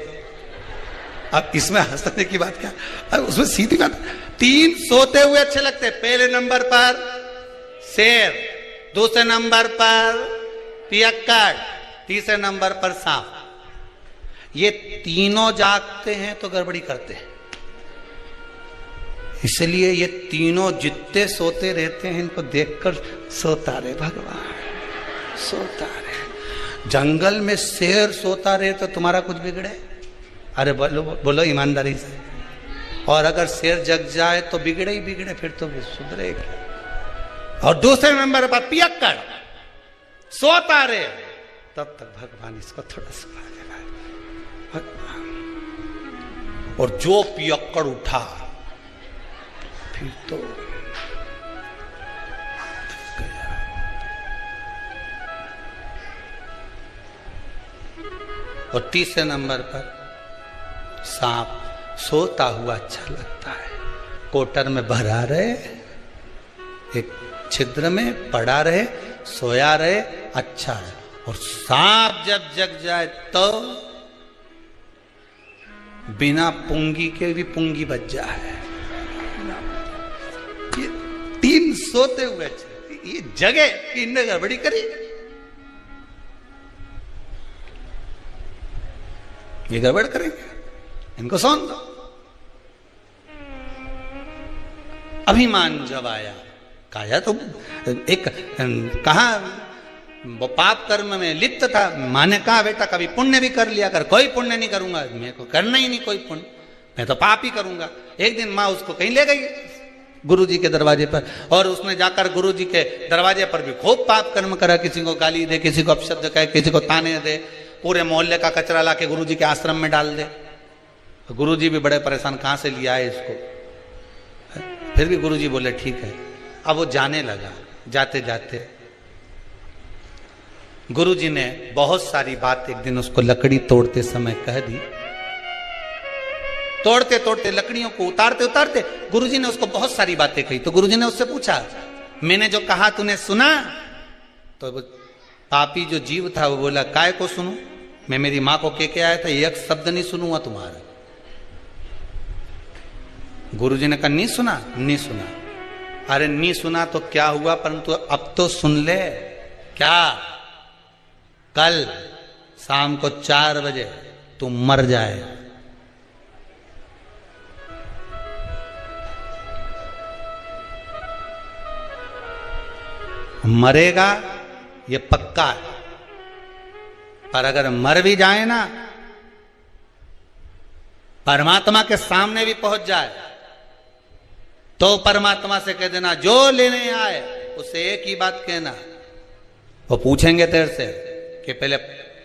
S1: अब इसमें हंसने की बात क्या? अब उसमें सीधी बात, 3 सोते हुए अच्छे लगते हैं। पहले नंबर पर शेर, दूसरे नंबर पर पियक्कड़, तीसरे नंबर पर सांप। ये तीनों जागते हैं तो गड़बड़ी करते हैं, इसलिए ये तीनों जितने सोते रहते हैं इनको देखकर सोता रहे भगवान, सोता रहे। जंगल में शेर सोता रहे तो तुम्हारा कुछ बिगड़े? अरे बोलो बोलो ईमानदारी से। और अगर शेर जग जाए तो बिगड़े ही बिगड़े, फिर तो सुधरेगा। और दूसरे नंबर पर पियक्कड़ सोता रहे, तब तक भगवान इसको थोड़ा सुला देना भगवान। और जो पियक्कड़ उठा फिर तो गया। और तीसरे नंबर पर सांप सोता हुआ अच्छा लगता है। कोटर में भरा रहे, एक छिद्र में पड़ा रहे, सोया रहे, अच्छा है। और सांप जब जग जाए तो बिना पुंगी के भी पुंगी बच जाए। ये 3 सोते हुए ये जगह इनने गड़बड़ी करी, ये गड़बड़ करेंगे, इनको सौंप दो। अभिमान जब आया, काया तो एक कहा वो पाप कर्म में लिप्त था। माँ ने कहा बेटा कभी पुण्य भी कर लिया कर। कोई पुण्य नहीं करूंगा, मेरे को करना ही नहीं कोई पुण्य, मैं तो पाप ही करूंगा। एक दिन माँ उसको कहीं ले गई गुरुजी के दरवाजे पर, और उसने जाकर गुरुजी के दरवाजे पर भी खूब पाप कर्म करा। किसी को गाली दे, किसी को अपशब्द कहे, किसी को ताने दे, पूरे मोहल्ले का कचरा ला के गुरुजी के आश्रम में डाल दे। गुरुजी भी बड़े परेशान, कहां से लिया है इसको। फिर भी गुरुजी बोले ठीक है। अब वो जाने लगा। जाते जाते गुरुजी ने बहुत सारी बात एक दिन उसको लकड़ी तोड़ते समय कह दी। तोड़ते तोड़ते लकड़ियों को उतारते उतारते गुरुजी ने उसको बहुत सारी बातें कही। तो गुरुजी ने उससे पूछा मैंने जो कहा तूने सुना? तो पापी जो जीव था वो बोला काय को सुनूं, मैं मेरी मां को कह के आया था, एक शब्द नहीं सुनूंगा तुम्हारा। गुरुजी ने कहा नहीं सुना? नहीं सुना। अरे नहीं सुना तो क्या हुआ, परंतु अब तो सुन ले। क्या? कल शाम को 4 बजे तू मर जाए। मरेगा ये पक्का है, पर अगर मर भी जाए ना, परमात्मा के सामने भी पहुंच जाए तो परमात्मा से कह देना जो लेने आए उसे एक ही बात कहना। वो पूछेंगे तेरे से कि पहले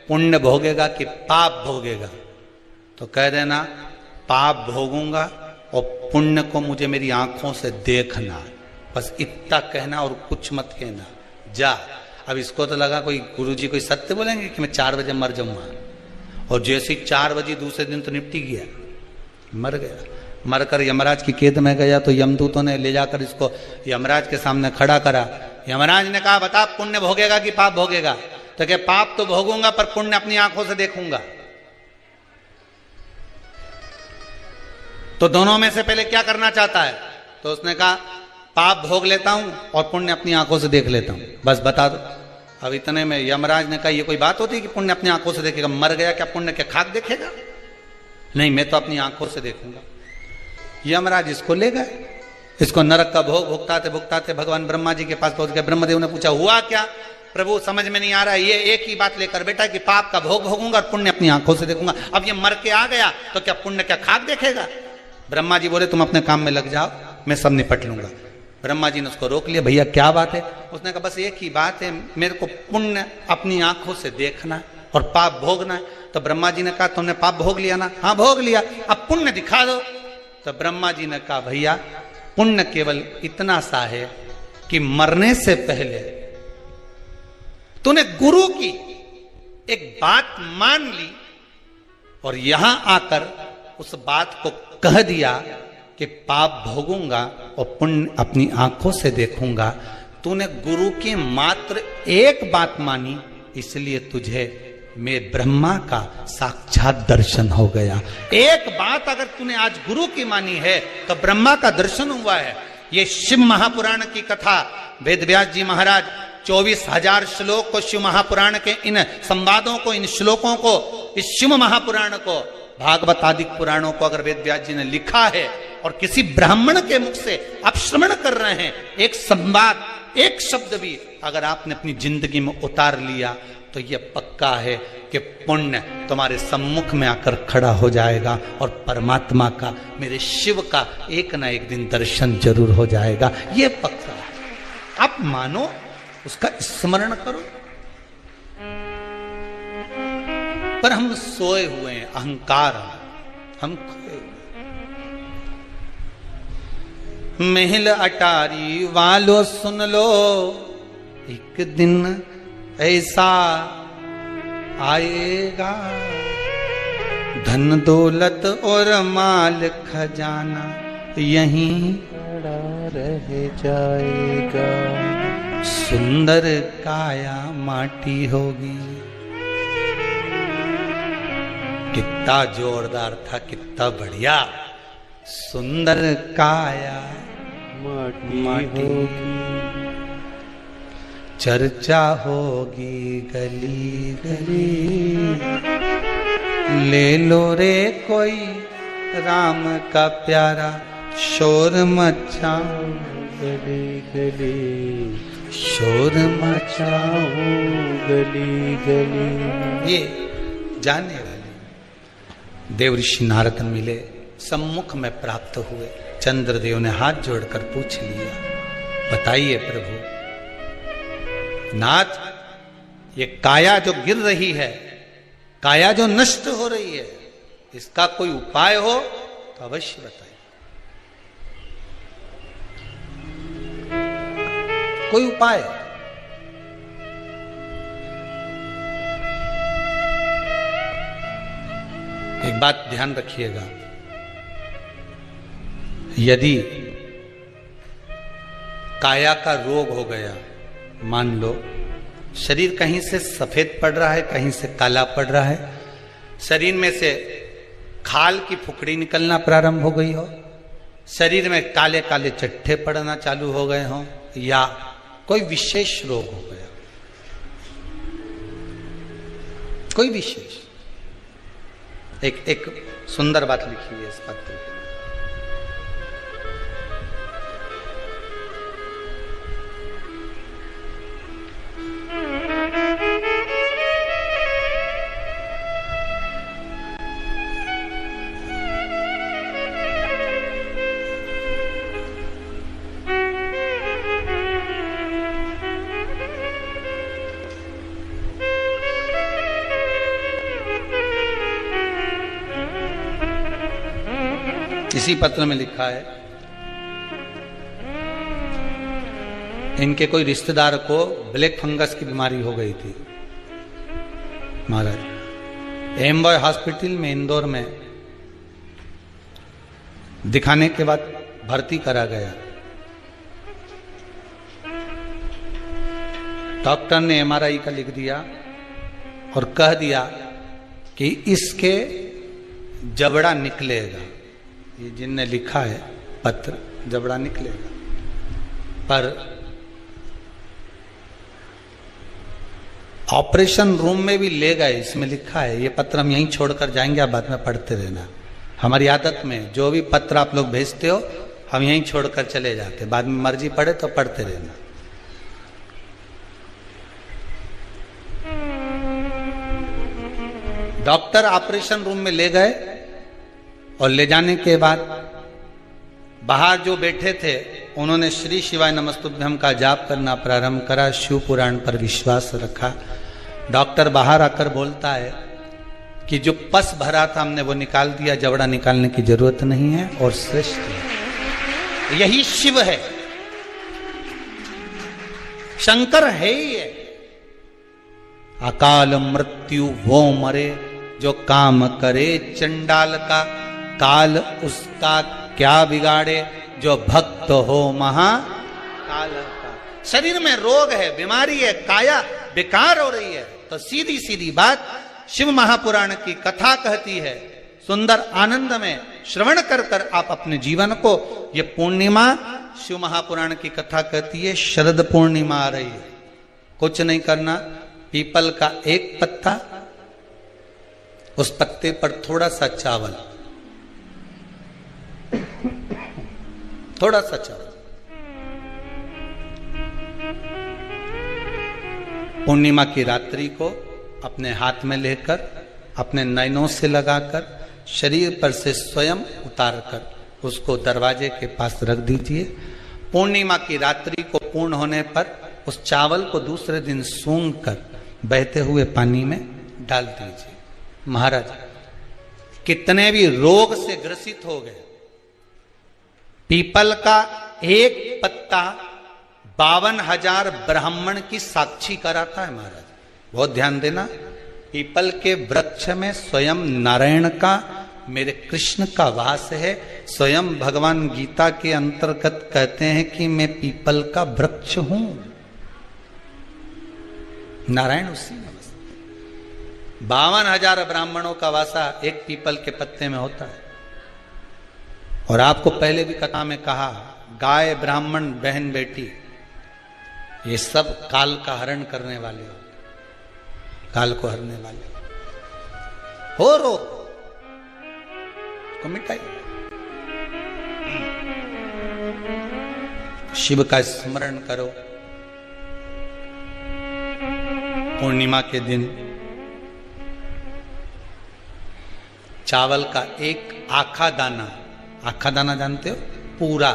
S1: पुण्य भोगेगा कि पाप भोगेगा, तो कह देना पाप भोगूंगा और पुण्य को मुझे मेरी आंखों से देखना। बस इतना कहना और कुछ मत कहना। जा। अब इसको तो लगा कोई गुरुजी कोई सत्य बोलेंगे कि मैं 4 बजे मर जाऊंगा, और जैसे ही 4 बजे दूसरे दिन तो निपटी गया, मर गया। मरकर यमराज की कैद में गया तो यमदूतों ने ले जाकर इसको यमराज के सामने खड़ा करा। यमराज ने कहा बता पुण्य भोगेगा कि पाप भोगेगा? तो क्या पाप तो भोगूंगा पर पुण्य अपनी आंखों से देखूंगा। तो दोनों में से पहले क्या करना चाहता है? तो उसने कहा पाप भोग लेता हूं और पुण्य अपनी आंखों से देख लेता हूं, बस बता दो। अब इतने में यमराज ने कहा ये कोई बात होती है कि पुण्य अपनी आंखों से देखेगा? मर गया क्या पुण्य क्या खाक देखेगा? नहीं, मैं तो अपनी आंखों से देखूंगा। यमराज इसको ले गए। इसको नरक का भोग भुगताते भुगताते भगवान ब्रह्मा जी के पास पहुंच गए। ब्रह्मदेव ने पूछा हुआ क्या? प्रभु समझ में नहीं आ रहा है। ये एक ही बात लेकर बेटा कि पाप का भोग भोगूंगा और पुण्य अपनी आंखों से देखूंगा। अब ये मर के आ गया तो क्या पुण्य क्या खाक देखेगा? ब्रह्मा जी बोले तुम अपने काम में लग जाओ, मैं सब निपट लूंगा। ब्रह्मा जी ने उसको रोक लिया। भैया क्या बात है? उसने कहा बस एक ही बात है, मेरे को पुण्य अपनी आंखों से देखना और पाप भोगना है। तो ब्रह्मा जी ने कहा तुमने पाप भोग लिया ना? हाँ भोग लिया, अब पुण्य दिखा दो। तो ब्रह्मा जी ने कहा भैया पुण्य केवल इतना सा है कि मरने से पहले तूने गुरु की एक बात मान ली और यहां आकर उस बात को कह दिया कि पाप भोगूंगा और पुण्य अपनी आंखों से देखूंगा। तूने गुरु की मात्र एक बात मानी, इसलिए तुझे मैं ब्रह्मा का साक्षात दर्शन हो गया। एक बात अगर तूने आज गुरु की मानी है तो ब्रह्मा का दर्शन हुआ है। ये शिव महापुराण की कथा वेद व्यास जी महाराज 24,000 श्लोक को शिव महापुराण के इन संवादों को, इन श्लोकों को, इस शिव महापुराण को, भागवत आदि पुराणों को अगर वेद व्यास जी ने लिखा है और किसी ब्राह्मण के मुख से आप श्रवण कर रहे हैं, एक संवाद, एक शब्द भी अगर आपने अपनी जिंदगी में उतार लिया तो यह पक्का है कि पुण्य तुम्हारे सम्मुख में आकर खड़ा हो जाएगा और परमात्मा का, मेरे शिव का एक ना एक दिन दर्शन जरूर हो जाएगा। यह पक्का है। आप मानो, उसका स्मरण करो। पर हम सोए हुए हैं, अहंकार हम खोए। महल अटारी वालों सुन लो, एक दिन ऐसा आएगा, धन दौलत और माल खजाना यहीं पड़ा रह जाएगा। सुंदर काया माटी होगी। कितना जोरदार था, कितना बढ़िया। सुंदर काया माटी होगी, चर्चा होगी गली गली। ले लो रे कोई राम का प्यारा, शोर मचाओ गली गली, शोर मचाओ गली गली। ये जानने वाले देव ऋषि नारद मिले, सम्मुख में प्राप्त हुए। चंद्रदेव ने हाथ जोड़कर पूछ लिया, बताइए प्रभु नाथ, ये काया जो गिर रही है, काया जो नष्ट हो रही है, इसका कोई उपाय हो तो अवश्य बताइए। कोई उपाय? एक बात ध्यान रखिएगा, यदि काया का रोग हो गया, मान लो शरीर कहीं से सफेद पड़ रहा है, कहीं से काला पड़ रहा है, शरीर में से खाल की फुकड़ी निकलना प्रारंभ हो गई हो, शरीर में काले काले चट्टे पड़ना चालू हो गए हों, या कोई विशेष रोग हो गया, कोई विशेष। एक सुंदर बात लिखी है इस पत्र में। इसी पत्र में लिखा है, इनके कोई रिश्तेदार को ब्लैक फंगस की बीमारी हो गई थी महाराज। एमबॉय हॉस्पिटल में इंदौर में दिखाने के बाद भर्ती करा गया। डॉक्टर ने एमआरआई का लिख दिया और कह दिया कि इसके जबड़ा निकलेगा। ये जिनने लिखा है पत्र, जबड़ा निकलेगा। पर ऑपरेशन रूम में भी ले गए, इसमें लिखा है। ये पत्र हम यहीं छोड़कर जाएंगे, आप बाद में पढ़ते रहना। हमारी आदत में जो भी पत्र आप लोग भेजते हो हम यहीं छोड़कर चले जाते, बाद में मर्जी पड़े तो पढ़ते रहना। डॉक्टर ऑपरेशन रूम में ले गए और ले जाने के बाद बाहर जो बैठे थे उन्होंने श्री शिवाय नमस्तुभ्यम का जाप करना प्रारंभ करा, शिव पुराण पर विश्वास रखा। डॉक्टर बाहर आकर बोलता है कि जो पस भरा था हमने वो निकाल दिया, जबड़ा निकालने की जरूरत नहीं है और श्रेष्ठ है। यही शिव है, शंकर है ही है। अकाल मृत्यु वो मरे जो काम करे चंडाल का, काल उसका क्या बिगाड़े जो भक्त हो महाकाल का। शरीर में रोग है, बीमारी है, काया बेकार हो रही है, तो सीधी सीधी बात शिव महापुराण की कथा कहती है। सुंदर आनंद में श्रवण कर कर आप अपने जीवन को, ये पूर्णिमा शिव महापुराण की कथा कहती है, शरद पूर्णिमा आ रही है। कुछ नहीं करना, पीपल का एक पत्ता, उस पत्ते पर थोड़ा सा चावल, थोड़ा सा चावल, पूर्णिमा की रात्रि को अपने हाथ में लेकर अपने नयनों से लगाकर शरीर पर से स्वयं उतारकर उसको दरवाजे के पास रख दीजिए। पूर्णिमा की रात्रि को पूर्ण होने पर उस चावल को दूसरे दिन सूंघ कर बहते हुए पानी में डाल दीजिए। महाराज कितने भी रोग से ग्रसित हो गए, पीपल का एक पत्ता 52,000 ब्राह्मण की साक्षी कराता है। महाराज बहुत ध्यान देना, पीपल के वृक्ष में स्वयं नारायण का, मेरे कृष्ण का वास है। स्वयं भगवान गीता के अंतर्गत कहते हैं कि मैं पीपल का वृक्ष हूं। नारायण उसी में बस। 52,000 ब्राह्मणों का वासा एक पीपल के पत्ते में होता है। और आपको पहले भी कथा में कहा, गाय, ब्राह्मण, बहन, बेटी, ये सब काल का हरण करने वाले हो, काल को हरने वाले हो रो को मिटाइए। शिव का स्मरण करो। पूर्णिमा के दिन चावल का एक आखा दाना जानते हो? पूरा,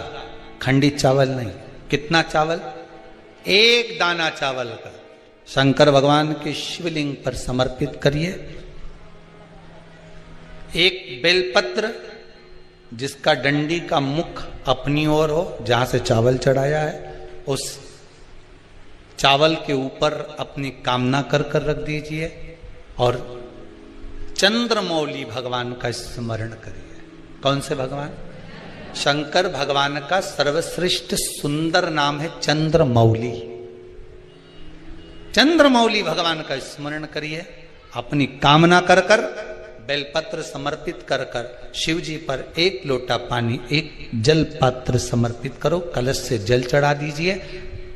S1: खंडित चावल नहीं। कितना चावल? एक दाना चावल का शंकर भगवान के शिवलिंग पर समर्पित करिए। एक बेलपत्र जिसका डंडी का मुख अपनी ओर हो, जहां से चावल चढ़ाया है, उस चावल के ऊपर अपनी कामना कर कर रख दीजिए और चंद्रमौली भगवान का स्मरण करिए। कौन से भगवान? शंकर भगवान का सर्वश्रेष्ठ सुंदर नाम है चंद्रमौली। चंद्रमौली भगवान का स्मरण करिए। अपनी कामना कर कर बेलपत्र समर्पित कर कर शिव जी पर एक लोटा पानी, एक जल पात्र समर्पित करो, कलश से जल चढ़ा दीजिए।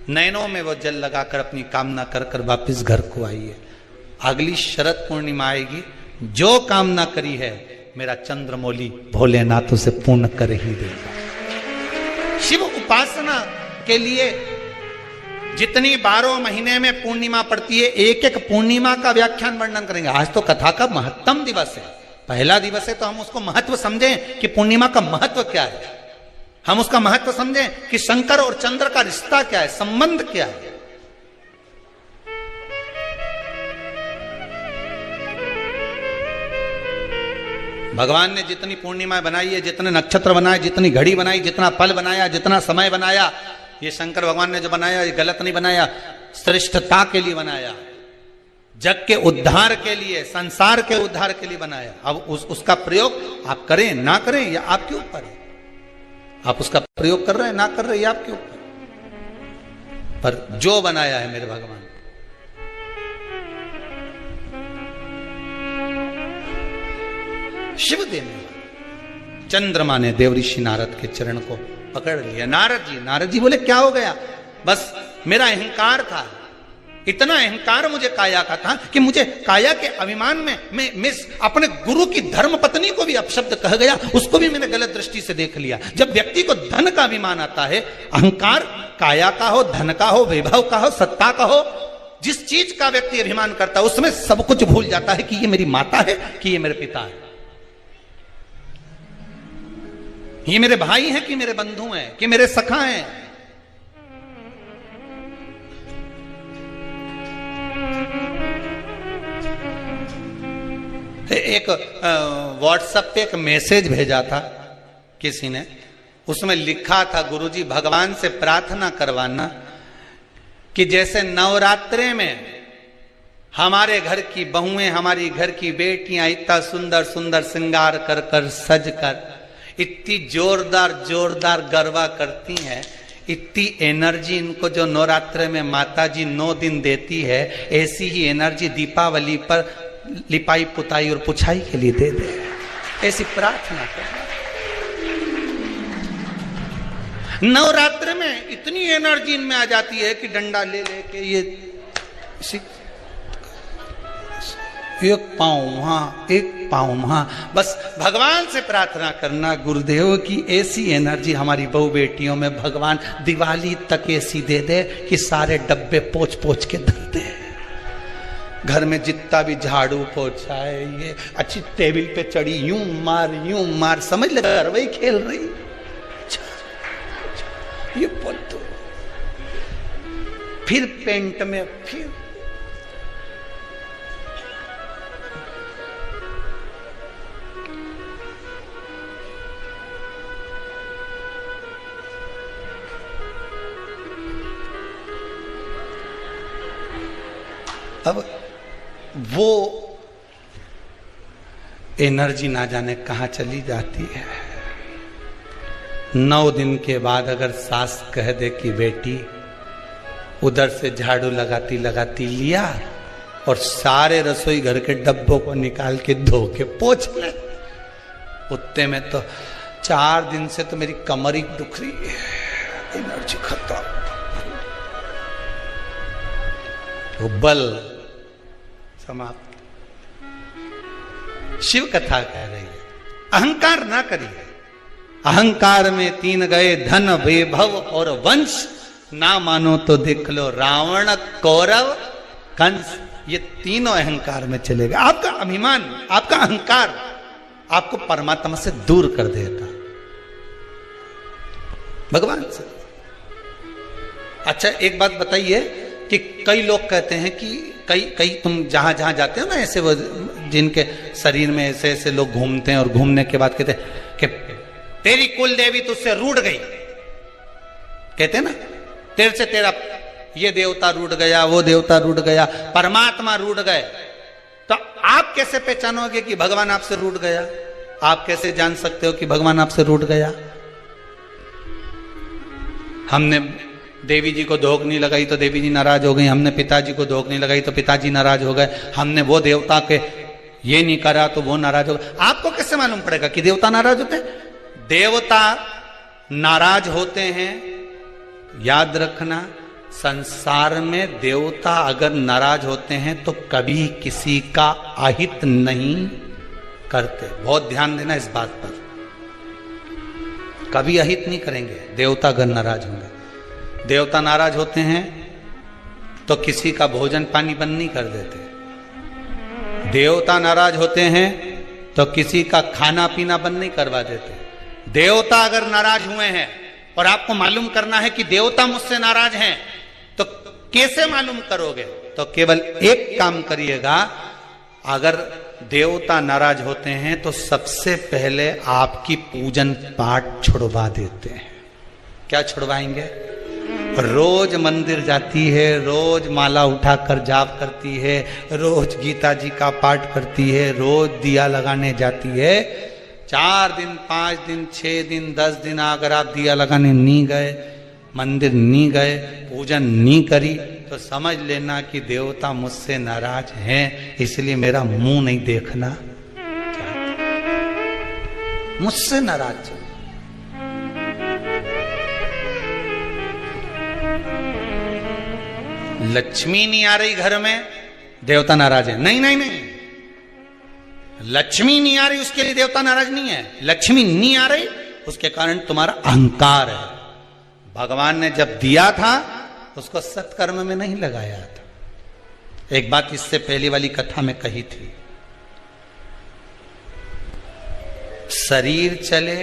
S1: नैनों में वो जल लगाकर अपनी कामना कर कर वापिस घर को आइए। अगली शरद पूर्णिमा आएगी, जो कामना करी है मेरा चंद्रमौली भोलेनाथ उसे पूर्ण कर ही देगा। शिव उपासना के लिए जितनी 12 महीने में पूर्णिमा पड़ती है, एक एक पूर्णिमा का व्याख्यान वर्णन करेंगे। आज तो कथा का महत्तम दिवस है, पहला दिवस है, तो हम उसको महत्व समझें कि पूर्णिमा का महत्व क्या है। हम उसका महत्व समझें कि शंकर और चंद्र का रिश्ता क्या है, संबंध क्या है। भगवान ने जितनी पूर्णिमा बनाई है, जितने नक्षत्र बनाए, जितनी घड़ी बनाई, जितना पल बनाया, जितना समय बनाया, ये शंकर भगवान ने जो बनाया ये गलत नहीं बनाया, श्रेष्ठता के लिए बनाया, जग के उद्धार के लिए, संसार के उद्धार के लिए बनाया। अब उसका प्रयोग आप करें ना करें ये आपके ऊपर है। आप उसका प्रयोग कर रहे हैं ना कर रहे हैं ये आपके ऊपर, पर जो बनाया है मेरे भगवान, शिव देने वाला। चंद्रमा ने देवऋषि नारद के चरण को पकड़ लिया। नारद जी बोले क्या हो गया? बस मेरा अहंकार था, इतना अहंकार मुझे काया का था कि मुझे काया के अभिमान में मैं अपने गुरु की धर्म पत्नी को भी अपशब्द कह गया, उसको भी मैंने गलत दृष्टि से देख लिया। जब व्यक्ति को धन का अभिमान आता है, अहंकार काया का हो, धन का हो, वैभव का हो, सत्ता का हो, जिस चीज का व्यक्ति अभिमान करता है उसमें सब कुछ भूल जाता है कि ये मेरी माता है, कि ये मेरे पिता है, ये मेरे भाई हैं कि मेरे बंधु हैं, कि मेरे सखा हैं। एक व्हाट्सएप पे एक मैसेज भेजा था किसी ने, उसमें लिखा था, गुरुजी भगवान से प्रार्थना करवाना कि जैसे नवरात्रे में हमारे घर की बहुएं, हमारी घर की बेटियां इतना सुंदर सुंदर श्रृंगार कर कर सज कर इतनी जोरदार जोरदार गरबा करती हैं, इतनी एनर्जी इनको जो नवरात्रे में माता जी 9 दिन देती है, ऐसी ही एनर्जी दीपावली पर लिपाई पुताई और पुछाई के लिए दे दे। ऐसी प्रार्थना कर। नवरात्र में इतनी एनर्जी इनमें आ जाती है कि डंडा ले लेके ये एक पाँव वहां, एक पाँव वहां। बस भगवान से प्रार्थना करना गुरुदेव की ऐसी एनर्जी हमारी बहू बेटियों में भगवान दिवाली तक ऐसी दे दे कि सारे डब्बे पोंछ पोंछ के धर दे। घर में जितना भी झाड़ू पोछा है, ये अच्छी टेबल पे चढ़ी यूं मार समझ ले वही खेल रही। ये पत्तो फिर पेंट में, फिर अब वो एनर्जी ना जाने कहां चली जाती है। 9 दिन के बाद अगर सास कह दे कि बेटी उधर से झाड़ू लगाती लगाती लिया और सारे रसोई घर के डब्बों को निकाल के धो के पोंछ ले। उतने में तो 4 दिन से तो मेरी कमर ही दुख रही है, एनर्जी खत्म। वो बल समाप्त। शिव कथा कह रही है अहंकार ना करिए। अहंकार में 3 गए, धन, वैभव और वंश। ना मानो तो देख लो रावण, कौरव, कंस, ये तीनों अहंकार में चले गए। आपका अभिमान, आपका अहंकार आपको परमात्मा से दूर कर देगा, भगवान से। अच्छा एक बात बताइए कि कई लोग कहते हैं कि कई तुम जहां जहां जाते हो ना, ऐसे वो जिनके शरीर में ऐसे ऐसे लोग घूमते हैं और घूमने के बाद कहते हैं कि तेरी कुल देवी तुझसे रूठ गई, कहते हैं ना, तेरे से तेरा ये देवता रूठ गया, वो देवता रूठ गया, परमात्मा रूठ गए। तो आप कैसे पहचानोगे कि भगवान आपसे रूठ गया? आप कैसे जान सकते हो कि भगवान आपसे रूठ गया? हमने देवी जी को धोख नहीं लगाई तो देवी जी नाराज हो गई, हमने पिताजी को धोख नहीं लगाई तो पिताजी नाराज हो गए, हमने वो देवता के ये नहीं करा तो वो नाराज हो गए। आपको कैसे मालूम पड़ेगा कि देवता नाराज होते हैं? देवता नाराज होते हैं। याद रखना, संसार में देवता अगर नाराज होते हैं तो कभी किसी का अहित नहीं करते। बहुत ध्यान देना इस बात पर, कभी अहित नहीं करेंगे देवता अगर नाराज होंगे। देवता नाराज होते हैं तो किसी का भोजन पानी बंद नहीं कर देते। देवता नाराज होते हैं तो किसी का खाना पीना बंद नहीं करवा देते। देवता अगर नाराज हुए हैं और आपको मालूम करना है कि देवता मुझसे नाराज हैं, तो कैसे मालूम करोगे? तो केवल एक काम करिएगा, अगर देवता नाराज होते हैं तो सबसे पहले आपकी पूजन पाठ छुड़वा देते हैं। क्या छुड़वाएंगे? रोज मंदिर जाती है, रोज माला उठाकर जाप करती है, रोज गीता जी का पाठ करती है, रोज दिया लगाने जाती है। 4 दिन, 5 दिन, 6 दिन, 10 दिन अगर आप दिया लगाने नहीं गए, मंदिर नहीं गए, पूजन नहीं करी, तो समझ लेना कि देवता मुझसे नाराज हैं, इसलिए मेरा मुंह नहीं देखना, मुझसे नाराज। लक्ष्मी नहीं आ रही घर में, देवता नाराज है? नहीं नहीं नहीं, लक्ष्मी नहीं आ रही उसके लिए देवता नाराज नहीं है। लक्ष्मी नहीं आ रही उसके कारण तुम्हारा अहंकार है। भगवान ने जब दिया था उसको सत्कर्म में नहीं लगाया था। एक बात इससे पहली वाली कथा में कही थी, शरीर चले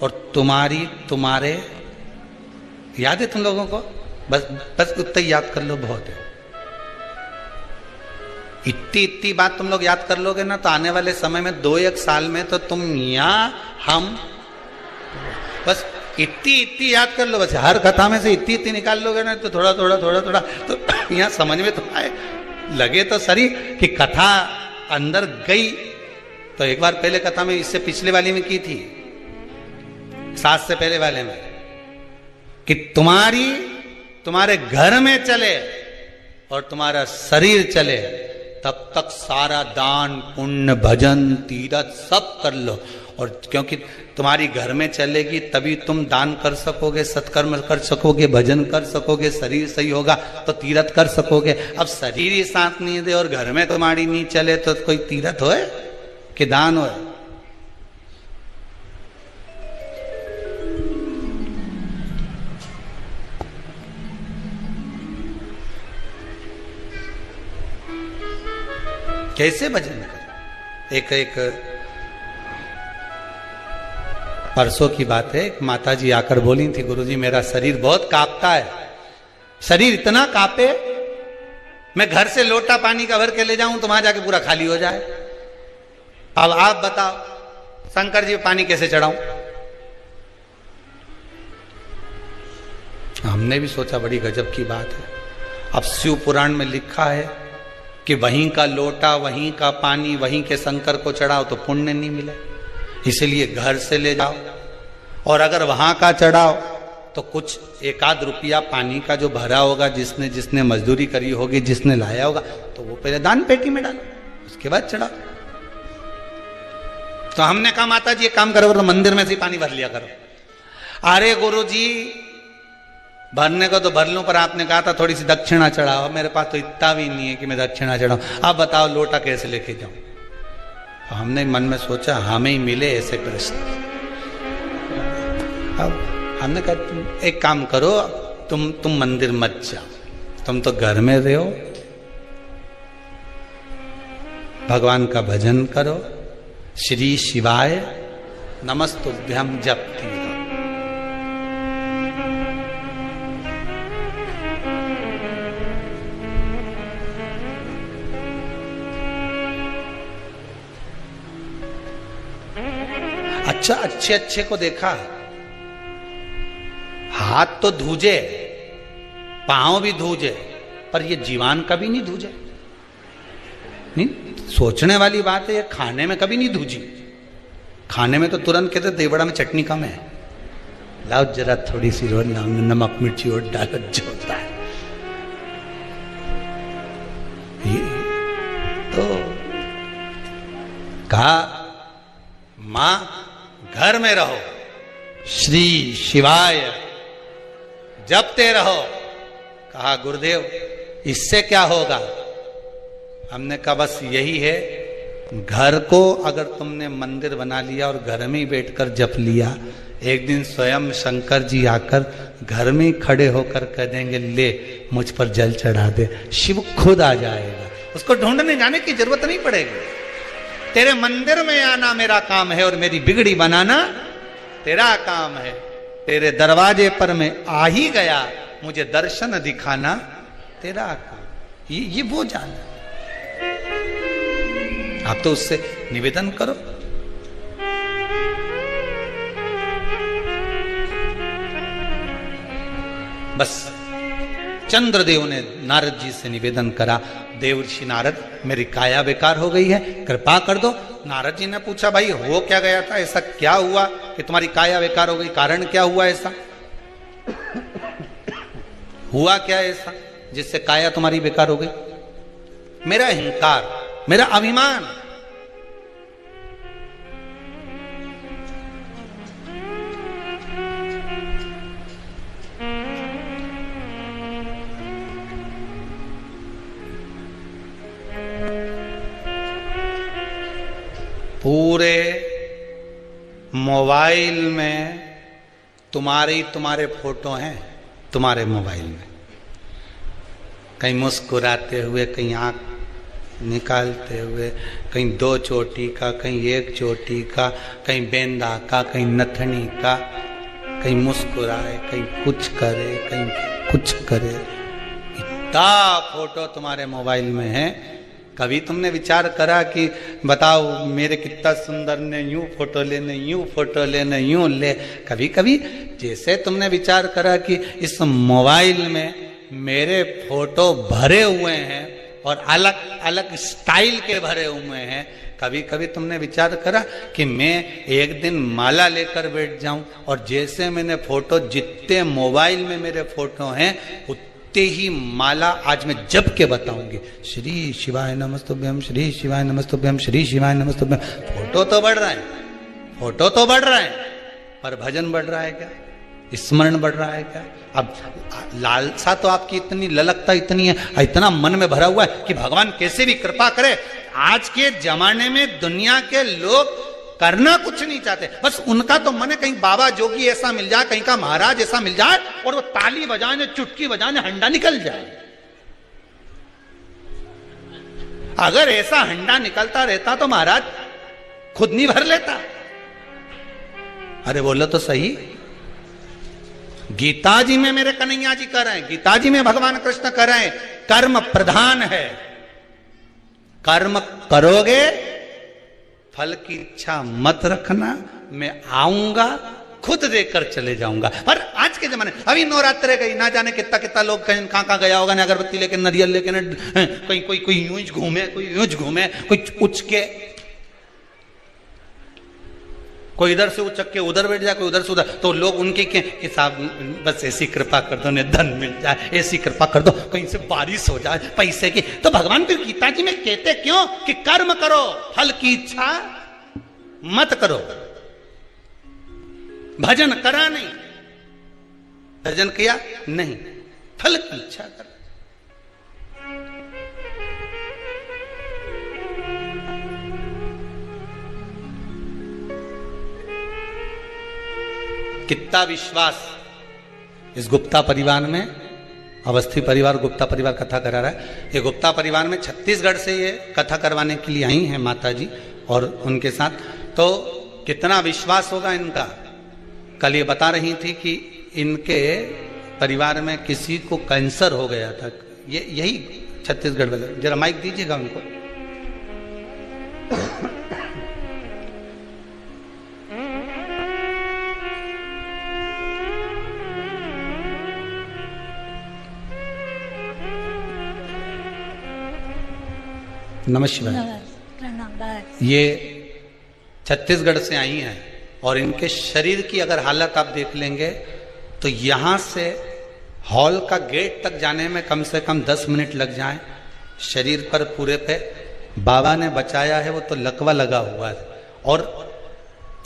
S1: और तुम्हारे याद है तुम लोगों को? बस उतना याद कर लो, बहुत है। इतनी बात तुम लोग याद कर लोगे ना तो आने वाले समय में 2-1 साल में तो तुम हम बस इतनी याद कर लो। बस हर कथा में से इतनी निकाल लोगे ना तो थोड़ा तो यहाँ समझ में तो आए, लगे तो सही कि कथा अंदर गई। तो एक बार पहले कथा में, इससे पिछले वाली में की थी, 7 से पहले वाले में, कि तुम्हारे घर में चले और तुम्हारा शरीर चले, तब तक सारा दान पुण्य भजन तीरथ सब कर लो। और क्योंकि तुम्हारी घर में चलेगी तभी तुम दान कर सकोगे, सत्कर्म कर सकोगे, भजन कर सकोगे, शरीर सही होगा तो तीरथ कर सकोगे। अब शरीर ही साथ नहीं दे और घर में तुम्हारी नहीं चले तो कोई तीरथ होए कि दान होए? कैसे भजन करें? एक परसों की बात है, एक माता जी आकर बोली थी, गुरुजी मेरा शरीर बहुत कांपता है। शरीर इतना कांपे, मैं घर से लोटा पानी का भर के ले जाऊं तो वहां जाके पूरा खाली हो जाए। अब आप बताओ शंकर जी पानी कैसे चढ़ाऊं? हमने भी सोचा बड़ी गजब की बात है। अब शिव पुराण में लिखा है कि वहीं का लोटा, वहीं का पानी, वहीं के शंकर को चढ़ाओ तो पुण्य नहीं मिले, इसलिए घर से ले जाओ। और अगर वहां का चढ़ाओ तो कुछ एक आध रुपया पानी का जो भरा होगा, जिसने जिसने मजदूरी करी होगी, जिसने लाया होगा, तो वो पहले दान पेटी में डालो, उसके बाद चढ़ाओ। तो हमने कहा माता जी एक काम करो, तो मंदिर में से पानी भर लिया करो। अरे गुरु जी भरने को तो भर लूं, पर आपने कहा था थोड़ी सी दक्षिणा चढ़ाओ। मेरे पास तो इतना भी नहीं है कि मैं दक्षिणा चढ़ाऊं, आप बताओ लोटा कैसे लेके जाऊं। तो हमने मन में सोचा हमें ही मिले ऐसे कृष्ण। अब हमने कहा तुम एक काम करो, तुम मंदिर मत जाओ, तुम तो घर में रहो, भगवान का भजन करो, श्री शिवाय नमस्तुभ्यम जपती रहो। अच्छा अच्छे अच्छे को देखा, हाथ तो धूजे, पांव भी धूजे, पर ये जीवान कभी नहीं धूजे। नहीं, सोचने वाली बात है, ये खाने में कभी नहीं धूजी। खाने में तो तुरंत कहते देवड़ा में चटनी कम है, लाओ जरा थोड़ी सी रोज नमक मिर्ची और डालो जो होता है। तो कहा मां घर में रहो, श्री शिवाय जपते रहो। कहा गुरुदेव इससे क्या होगा? हमने कहा बस यही है, घर को अगर तुमने मंदिर बना लिया और घर में ही बैठकर जप लिया, एक दिन स्वयं शंकर जी आकर घर में ही खड़े होकर कह देंगे ले मुझ पर जल चढ़ा दे, शिव खुद आ जाएगा, उसको ढूंढने जाने की जरूरत नहीं पड़ेगी। तेरे मंदिर में आना मेरा काम है और मेरी बिगड़ी बनाना तेरा काम है। तेरे दरवाजे पर मैं आ ही गया, मुझे दर्शन दिखाना तेरा काम। ये वो जाना, आप तो उससे निवेदन करो। बस चंद्रदेव ने नारद जी से निवेदन करा, देवर्षि नारद मेरी काया बेकार हो गई है, कृपा कर दो। नारद जी ने पूछा भाई हो क्या गया था, ऐसा क्या हुआ कि तुम्हारी काया बेकार हो गई, कारण क्या हुआ ऐसा? हुआ क्या ऐसा जिससे काया तुम्हारी बेकार हो गई? मेरा अहंकार, मेरा अभिमान। पूरे मोबाइल में तुम्हारे फोटो हैं, तुम्हारे मोबाइल में, कहीं मुस्कुराते हुए, कहीं आंख निकालते हुए, कहीं 2 चोटी का, कहीं 1 चोटी का, कहीं बेंदा का, कहीं नथनी का, कहीं मुस्कुराए, कहीं कुछ करे, कहीं कुछ करे, इतना फोटो तुम्हारे मोबाइल में है। कभी तुमने विचार करा कि बताओ मेरे कितना सुंदर ने यूं फोटो लेने, यूं फोटो लेने, यूं ले? कभी कभी जैसे तुमने विचार करा कि इस मोबाइल में मेरे फोटो भरे हुए हैं और अलग अलग स्टाइल के भरे हुए हैं, कभी कभी तुमने विचार करा कि मैं एक दिन माला लेकर बैठ जाऊं और जैसे मैंने फोटो, जितने मोबाइल में मेरे फोटो हैं उतने ही माला आज मैं जप के बताऊंगी, श्री शिवाय नमस्तुभ्यम, श्री शिवाय नमस्तुभ्यम, श्री शिवाय नमस्तुभ्यम। फोटो तो बढ़ रहा है, फोटो तो बढ़ रहा है, पर भजन बढ़ रहा है क्या? स्मरण बढ़ रहा है क्या? अब लालसा तो आपकी इतनी, ललकता इतनी है, इतना मन में भरा हुआ है कि भगवान कैसे भी कृपा करे। आज के जमाने में दुनिया के लोग करना कुछ नहीं चाहते, बस उनका तो मन है कहीं बाबा जोगी ऐसा मिल जाए, कहीं का महाराज ऐसा मिल जाए और वो ताली बजाने, चुटकी बजाने हंडा निकल जाए। अगर ऐसा हंडा निकलता रहता तो महाराज खुद नहीं भर लेता। अरे बोलो तो सही, गीता जी में मेरे कन्हैया जी कर रहे हैं, गीता जी में भगवान कृष्ण कर रहे हैं, कर्म प्रधान है, कर्म करोगे फल की इच्छा मत रखना, मैं आऊंगा खुद देकर चले जाऊंगा। पर आज के जमाने, अभी नवरात्रे गई, ना जाने कितना कितना लोग कहीं कहां गया होगा, ना अगरबत्ती लेके, नरियल लेके, ना कहीं कोई यूं घूमे, कोई यूं घूमे, कोई उच के, कोई इधर से उचक के उधर बैठ जाए, कोई उधर से उधर, तो लोग उनके के कि साहब बस ऐसी कृपा कर दो, उन्हें धन मिल जाए, ऐसी कृपा कर दो, कहीं से बारिश हो जाए पैसे की। तो भगवान फिर गीता जी में कहते क्यों कि कर्म करो, फल की इच्छा मत करो। भजन करा नहीं, भजन किया नहीं, फल की इच्छा करो। कितना विश्वास इस गुप्ता परिवार में, अवस्थी परिवार गुप्ता परिवार कथा करा रहा है। ये गुप्ता परिवार में छत्तीसगढ़ से ये कथा करवाने के लिए आई हैं माता जी और उनके साथ, तो कितना विश्वास होगा इनका। कल ये बता रही थी कि इनके परिवार में किसी को कैंसर हो गया था, ये यही छत्तीसगढ़ वाले। जरा माइक दीजिएगा उनको। नमस्कार। ये छत्तीसगढ़ से आई हैं और इनके शरीर की अगर हालत आप देख लेंगे तो यहां से हॉल का गेट तक जाने में कम से कम 10 मिनट लग जाए। शरीर पर पूरे पे बाबा ने बचाया है, वो तो लकवा लगा हुआ है। और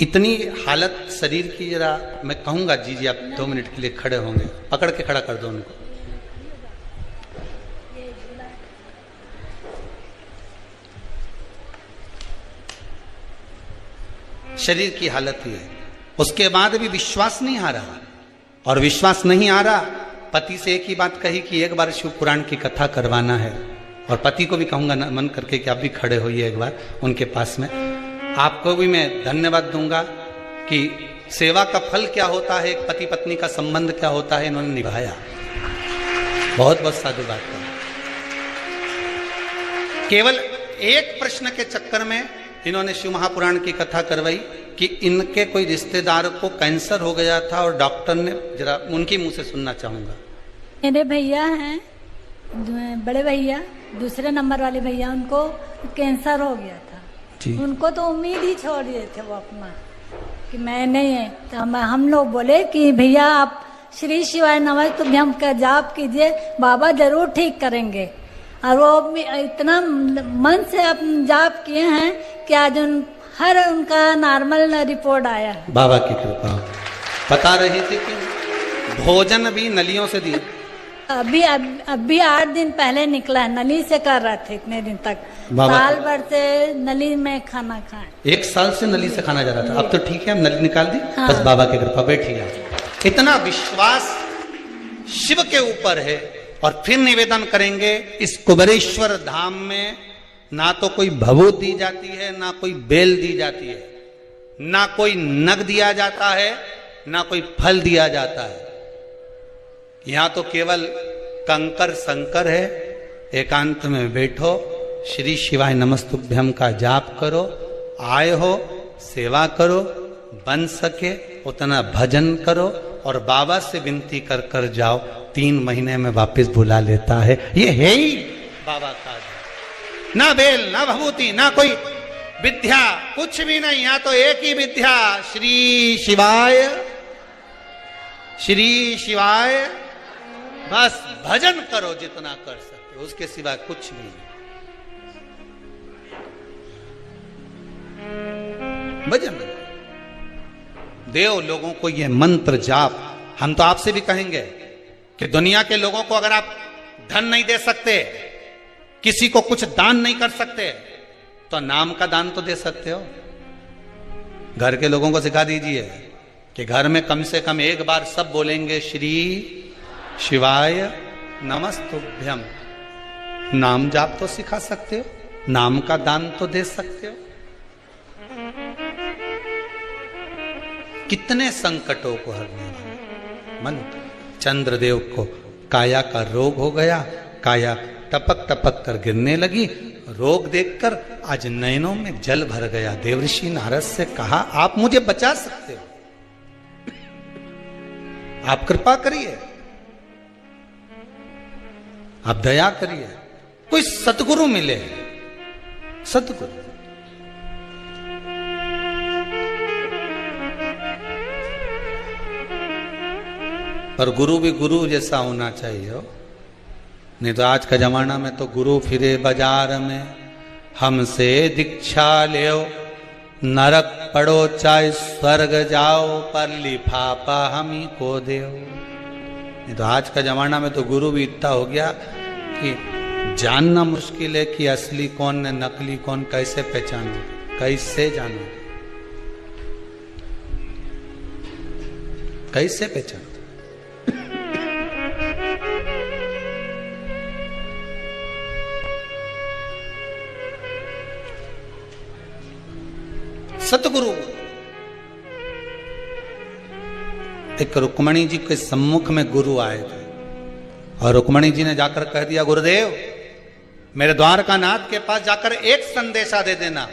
S1: इतनी हालत शरीर की, जरा मैं कहूंगा जी जी आप 2 मिनट के लिए खड़े होंगे, पकड़ के खड़ा कर दो उनको। शरीर की हालत ही है। उसके बाद भी विश्वास नहीं आ रहा, और विश्वास नहीं आ रहा, पति से एक ही बात कही कि एक बार शिव पुराण की कथा करवाना है। और पति को भी कहूंगा मन करके कि आप भी खड़े होइए एक बार उनके पास में। आपको भी मैं धन्यवाद दूंगा कि सेवा का फल क्या होता है, एक पति पत्नी का संबंध क्या होता है, इन्होंने निभाया। बहुत बहुत साधु बात है। केवल एक प्रश्न के चक्कर में इन्होंने शिव महापुराण की कथा करवाई कि इनके कोई रिश्तेदार को कैंसर हो गया था और डॉक्टर ने, जरा उनकी मुंह से सुनना चाहूंगा।
S2: मेरे भैया हैं, बड़े भैया, दूसरे नंबर वाले भैया, उनको कैंसर हो गया था जी। उनको तो उम्मीद ही छोड़ दिए थे वो अपना कि मैं नहीं है। तो हम लोग बोले कि भैया आप श्री शिवाय नमस्तुभ्यम का जाप कीजिए, बाबा जरूर ठीक करेंगे। और वो इतना मन से अपन जाप किए हैं कि आज हर उनका नॉर्मल रिपोर्ट आया है।
S1: बाबा की कृपा। बता रही थी कि भोजन भी नलियों से दिया।
S2: अभी 8 दिन पहले निकला है, नली से कर रहे थे इतने दिन तक। साल भर से नली में खाना खाए।
S1: 1 साल से नली से खाना जा रहा था, अब तो ठीक है, अब नली निकाल दी। हाँ। बस बाबा की कृपा। बैठिए। इतना विश्वास शिव के ऊपर है। और फिर निवेदन करेंगे, इस कुबेरेश्वर धाम में ना तो कोई भभूत दी जाती है, ना कोई बेल दी जाती है, ना कोई नग दिया जाता है, ना कोई फल दिया जाता है। यहां तो केवल कंकर संकर है। एकांत में बैठो, श्री शिवाय नमस्तुभ्यम का जाप करो, आए हो सेवा करो, बन सके उतना भजन करो, और बाबा से विनती कर कर जाओ, 3 महीने में वापस बुला लेता है। ये है ही बाबा का। ना बेल, ना भभूति, ना कोई विद्या, कुछ भी नहीं। यहाँ तो एक ही विद्या, श्री शिवाय, श्री शिवाय। बस भजन करो जितना कर सकते हो, उसके सिवा कुछ नहीं। भजन देव लोगों को ये मंत्र जाप। हम तो आपसे भी कहेंगे कि दुनिया के लोगों को अगर आप धन नहीं दे सकते, किसी को कुछ दान नहीं कर सकते, तो नाम का दान तो दे सकते हो। घर के लोगों को सिखा दीजिए कि घर में कम से कम एक बार सब बोलेंगे श्री शिवाय नमस्तुभ्यम। नाम जाप तो सिखा सकते हो, नाम का दान तो दे सकते हो। कितने संकटों को हरने वाला मंत्र। चंद्रदेव को काया का रोग हो गया, काया टपक टपक कर गिरने लगी। रोग देखकर आज नयनों में जल भर गया। देवऋषि नारद से कहा, आप मुझे बचा सकते हो, आप कृपा करिए, आप दया करिए, कोई सतगुरु मिले। सतगुरु पर गुरु भी गुरु जैसा होना चाहिए हो। नहीं तो आज का जमाना में तो गुरु फिरे बाजार में, हमसे दीक्षा ले, नरक पड़ो चाहे स्वर्ग जाओ, पर लिफाफा हम ही को दे। नहीं तो आज का जमाना में तो गुरु भी इतना हो गया कि जानना मुश्किल है कि असली कौन है नकली कौन, कैसे पहचानो, कैसे जानो, कैसे पहचानो। सतगुरु एक रुक्मणी जी के सम्मुख में गुरु आए थे और रुक्मणी जी ने जाकर कह दिया, गुरुदेव मेरे द्वारकानाथ के पास जाकर एक संदेशा दे देना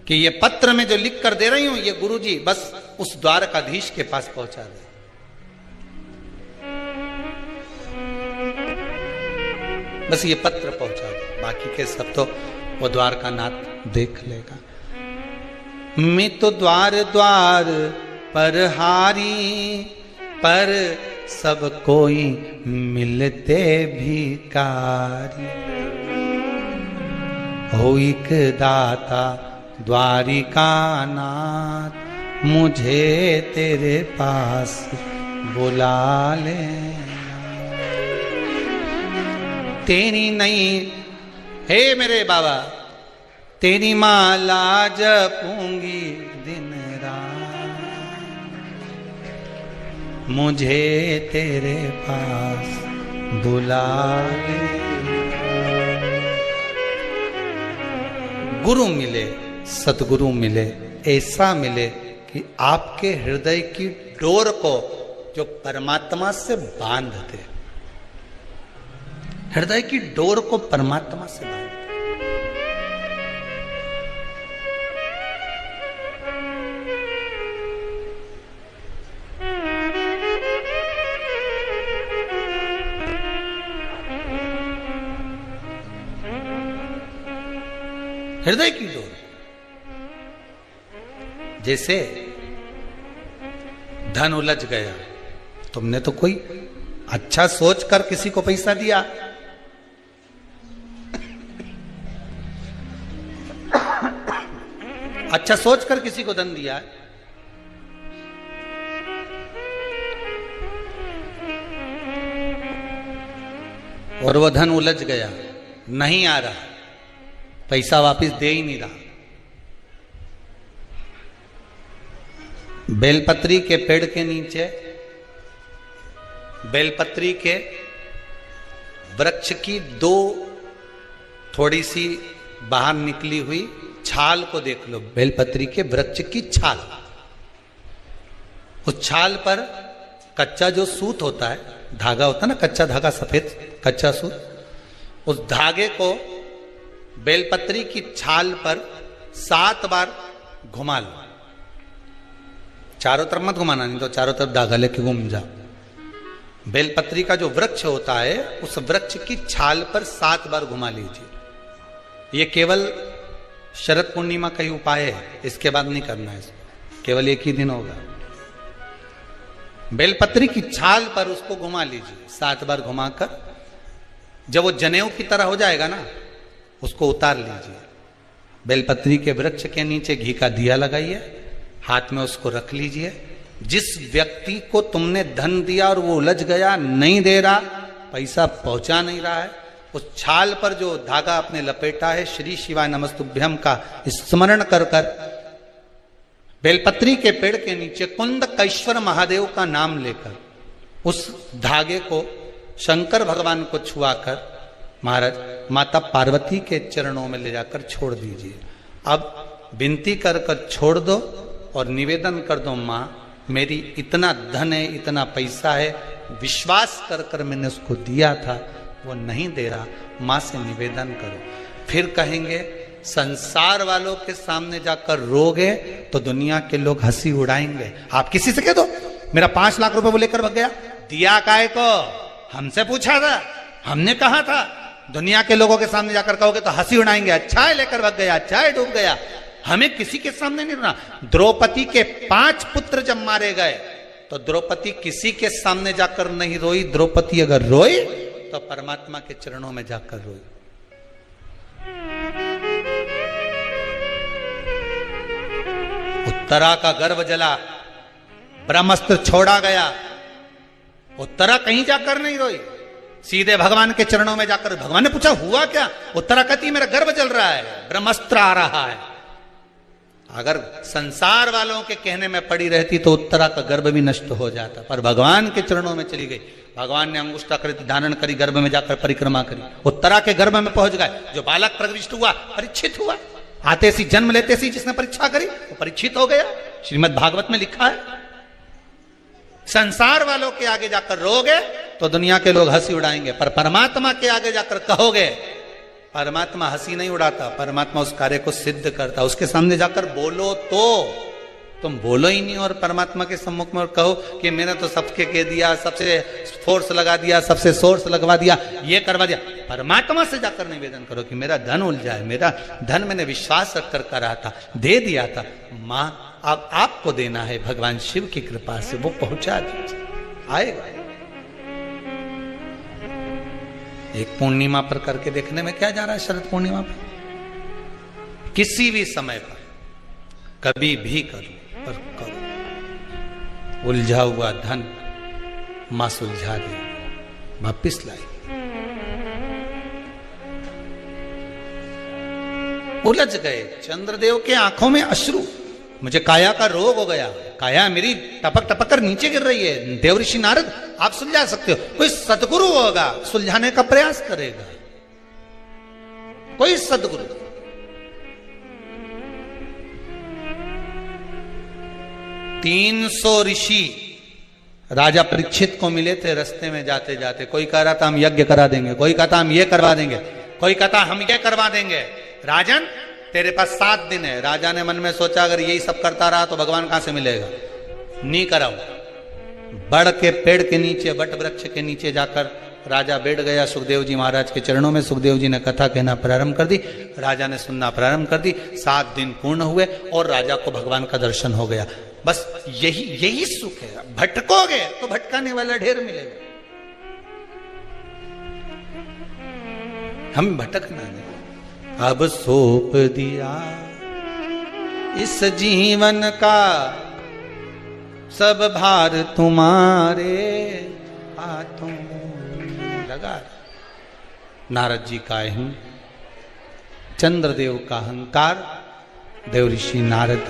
S1: कि ये पत्र में जो लिख कर दे रही हूं ये गुरु जी बस उस द्वारकाधीश के पास पहुंचा दे। बस ये पत्र पहुंचा दे, बाकी के सब तो वो द्वारकानाथ देख लेगा। मैं तो द्वार द्वार पर हारी, पर सब कोई मिलते भिकारी। हो एक दाता द्वारिका नाथ, मुझे तेरे पास बुला ले। तेरी नहीं हे मेरे बाबा, तेरी माला जपूंगी दिन रात, मुझे तेरे पास बुला ले। गुरु मिले, सतगुरु मिले, ऐसा मिले कि आपके हृदय की डोर को जो परमात्मा से बांध दे, हृदय की डोर को परमात्मा से बांध दे। हृदय की डोर, जैसे धन उलझ गया, तुमने तो कोई अच्छा सोचकर किसी को पैसा दिया, अच्छा सोचकर किसी को धन दिया, और वो धन उलझ गया, नहीं आ रहा, पैसा वापस दे ही नहीं रहा। बेलपत्री के पेड़ के नीचे, बेलपत्री के वृक्ष की दो थोड़ी सी बाहर निकली हुई छाल को देख लो, बेलपत्री के वृक्ष की छाल। उस छाल पर कच्चा जो सूत होता है, धागा होता है ना, कच्चा धागा, सफेद कच्चा सूत, उस धागे को बेलपत्री की छाल पर 7 बार घुमा लो। चारों तरफ मत घुमाना, नहीं तो चारों तरफ धागा लेके घूम जाओ। बेलपत्री का जो वृक्ष होता है उस वृक्ष की छाल पर 7 बार घुमा लीजिए। ये केवल शरद पूर्णिमा का ही उपाय है, इसके बाद नहीं करना है, केवल एक ही दिन होगा। बेलपत्री की छाल पर उसको घुमा लीजिए 7 बार घुमाकर, जब वो जनेऊ की तरह हो जाएगा ना, उसको उतार लीजिए। बेलपत्री के वृक्ष के नीचे घी का दिया लगाइए, हाथ में उसको रख लीजिए। जिस व्यक्ति को तुमने धन दिया और वो उलझ गया, नहीं दे रहा, पैसा पहुंचा नहीं रहा है, उस छाल पर जो धागा आपने लपेटा है, श्री शिवाय नमस्तुभ्यम का स्मरण कर कर बेलपत्री के पेड़ के नीचे कुंदकेश्वर महादेव का नाम लेकर उस धागे को शंकर भगवान को छुआकर महाराज माता पार्वती के चरणों में ले जाकर छोड़ दीजिए। अब विनती कर कर छोड़ दो और निवेदन कर दो, माँ मेरी इतना धन है, इतना पैसा है, विश्वास कर कर मैंने उसको दिया था, वो नहीं दे रहा, माँ से निवेदन करो। फिर कहेंगे संसार वालों के सामने जाकर रोगे तो दुनिया के लोग हंसी उड़ाएंगे। आप किसी से कह दो मेरा 5 लाख रुपए वो लेकर भाग गया, दिया काहे को, हमसे पूछा था, हमने कहा था। दुनिया के लोगों के सामने जाकर कहोगे तो हंसी उड़ाएंगे, अच्छा है लेकर भाग गया, अच्छा है डूब गया। हमें किसी के सामने नहीं रोना। द्रौपदी के 5 पुत्र जब मारे गए तो द्रौपदी किसी के सामने जाकर नहीं रोई। द्रौपदी अगर रोई तो परमात्मा के चरणों में जाकर रोई। उत्तरा का गर्भ जला, ब्रह्मास्त्र छोड़ा गया, उत्तरा कहीं जाकर नहीं रोई, सीधे भगवान के चरणों में जाकर। भगवान ने पूछा हुआ क्या? उत्तरा कहती मेरा गर्भ जल रहा है, ब्रह्मास्त्र आ रहा है। अगर संसार वालों के कहने में पड़ी रहती तो उत्तरा का गर्भ भी नष्ट हो जाता, पर भगवान के चरणों में चली गई। भगवान ने अंगुष्ठाकृति धारण करी, गर्भ में जाकर परिक्रमा करी, उत्तरा के गर्भ में पहुंच गए। जो बालक प्रविष्ट हुआ परीक्षित हुआ, आते सी जन्म लेते सी जिसने परीक्षा करी वो परीक्षित हो गया। श्रीमद् भागवत में लिखा है। संसार वालों के आगे जाकर रोगे तो दुनिया के लोग हंसी उड़ाएंगे, पर परमात्मा के आगे जाकर कहोगे, परमात्मा हंसी नहीं उड़ाता, परमात्मा उस कार्य को सिद्ध करता। उसके सामने जाकर बोलो तो तुम बोलो ही नहीं और परमात्मा के सम्मुख में और कहो कि मैंने तो सबके कह दिया, सबसे फोर्स लगा दिया, सबसे सोर्स लगवा दिया, ये करवा दिया। परमात्मा से जाकर निवेदन करो कि मेरा धन उलझा है, मेरा धन मैंने विश्वास रखकर करा था, दे दिया था, मां अब आपको देना है। भगवान शिव की कृपा से वो पहुंचा दीजिए, आएगा। एक पूर्णिमा पर करके देखने में क्या जा रहा है? शरद पूर्णिमा पर किसी भी समय पर कभी भी करो, पर करो। उलझा हुआ धन मां सुलझा दे, वापिस लाई। उलझ गए चंद्रदेव के आंखों में अश्रु, मुझे काया का रोग हो गया, काया मेरी टपक टपक कर नीचे गिर रही है। देवऋषि नारद आप सुलझा सकते हो, कोई सदगुरु होगा सुलझाने का प्रयास करेगा, कोई सदगुरु। 300 ऋषि राजा परीक्षित को मिले थे रास्ते में जाते जाते। कोई कह रहा था हम यज्ञ करा देंगे, कोई कहता हम ये करवा देंगे, कोई कहता हम ये करवा देंगे। राजन तेरे पास 7 दिन है। राजा ने मन में सोचा अगर यही सब करता रहा तो भगवान कहां से मिलेगा, नहीं कराओ। बड़ के पेड़ के नीचे, वट वृक्ष के नीचे जाकर राजा बैठ गया सुखदेव जी महाराज के चरणों में। सुखदेव जी ने कथा कहना प्रारंभ कर दी, राजा ने सुनना प्रारंभ कर दी। 7 दिन पूर्ण हुए और राजा को भगवान का दर्शन हो गया। बस यही सुख है। भटकोगे तो भटकाने वाला ढेर मिलेगा, हम भटकना नहीं। अब सौंप दिया इस जीवन का सब भार तुम्हारे हाथों लगा। नारद जी का अहं, चंद्रदेव का अहंकार, देवऋषि नारद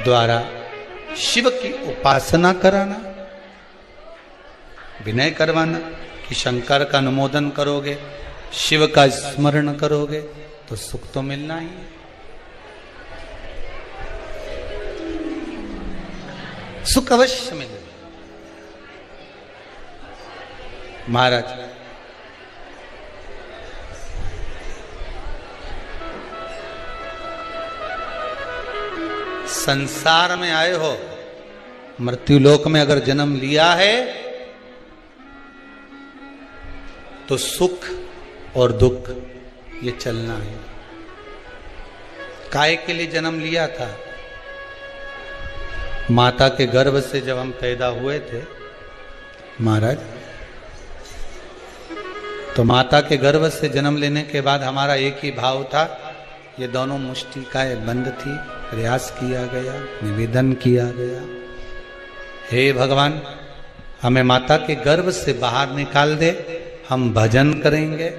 S1: द्वारा शिव की उपासना कराना, विनय करवाना कि शंकर का अनुमोदन करोगे, शिव का स्मरण करोगे तो सुख तो मिलना ही है। सुख अवश्य मिलेगा। महाराज संसार में आए हो, मृत्युलोक में अगर जन्म लिया है तो सुख और दुख ये चलना है। काय के लिए जन्म लिया था? माता के गर्भ से जब हम पैदा हुए थे महाराज, तो माता के गर्भ से जन्म लेने के बाद हमारा एक ही भाव था, ये दोनों मुष्टिकाएं बंद थी, प्रयास किया गया, निवेदन किया गया, हे भगवान हमें माता के गर्भ से बाहर निकाल दे, हम भजन करेंगे।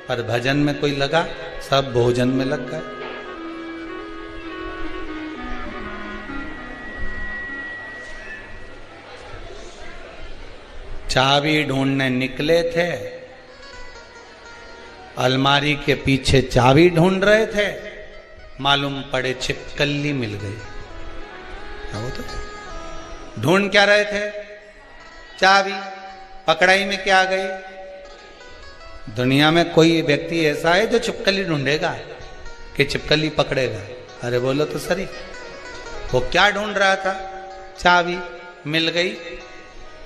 S1: पर भजन में कोई लगा, सब भोजन में लग गए। चाबी ढूंढने निकले थे, अलमारी के पीछे चाबी ढूंढ रहे थे, मालूम पड़े छिपकली मिल गई। वो तो ढूंढ क्या रहे थे? चाबी। पकड़ाई में क्या आ गई? दुनिया में कोई व्यक्ति ऐसा है जो छिपकली ढूंढेगा कि छिपकली पकड़ेगा? अरे बोलो तो सही। वो क्या ढूंढ रहा था? चाबी। मिल गई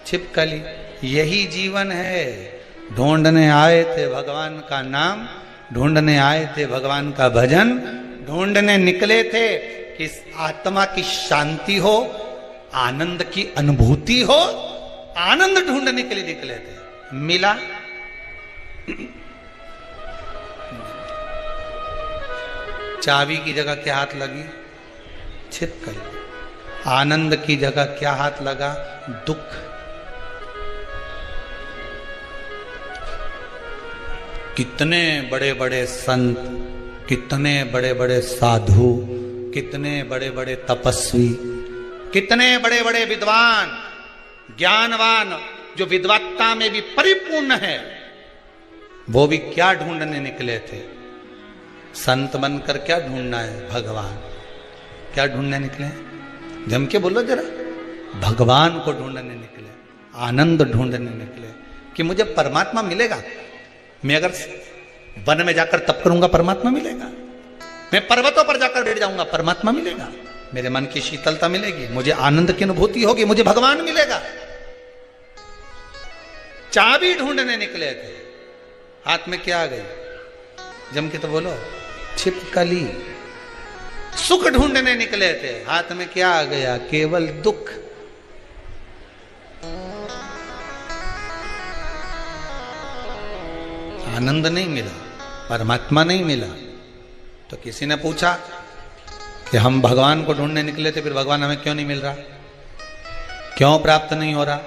S1: छिपकली। यही जीवन है। ढूंढने आए थे भगवान का नाम, ढूंढने आए थे भगवान का भजन, ढूंढने निकले थे कि आत्मा की शांति हो, आनंद की अनुभूति हो, आनंद ढूंढने के लिए निकले थे। मिला? चाबी की जगह क्या हाथ लगी? छिपकली। आनंद की जगह क्या हाथ लगा? दुख। कितने बड़े बड़े संत, कितने बड़े बड़े साधु, कितने बड़े बड़े तपस्वी, कितने बड़े बड़े विद्वान, ज्ञानवान, जो विद्वत्ता में भी परिपूर्ण है, वो भी क्या ढूंढने निकले थे? संत बनकर क्या ढूंढना है? भगवान। क्या ढूंढने निकले? जम के बोलो जरा। भगवान को ढूंढने निकले, आनंद ढूंढने निकले कि मुझे परमात्मा मिलेगा। मैं अगर वन में जाकर तप करूंगा परमात्मा मिलेगा, मैं पर्वतों पर जाकर बैठ जाऊंगा परमात्मा मिलेगा, मेरे मन की शीतलता मिलेगी, मुझे आनंद की अनुभूति होगी, मुझे भगवान मिलेगा। चाबी ढूंढने निकले थे, हाथ में क्या आ गई? जम के तो बोलो, छिपकली। सुख ढूंढने निकले थे, हाथ में क्या आ गया? केवल दुख। आनंद नहीं मिला, परमात्मा नहीं मिला। तो किसी ने पूछा कि हम भगवान को ढूंढने निकले थे, फिर भगवान हमें क्यों नहीं मिल रहा, क्यों प्राप्त नहीं हो रहा?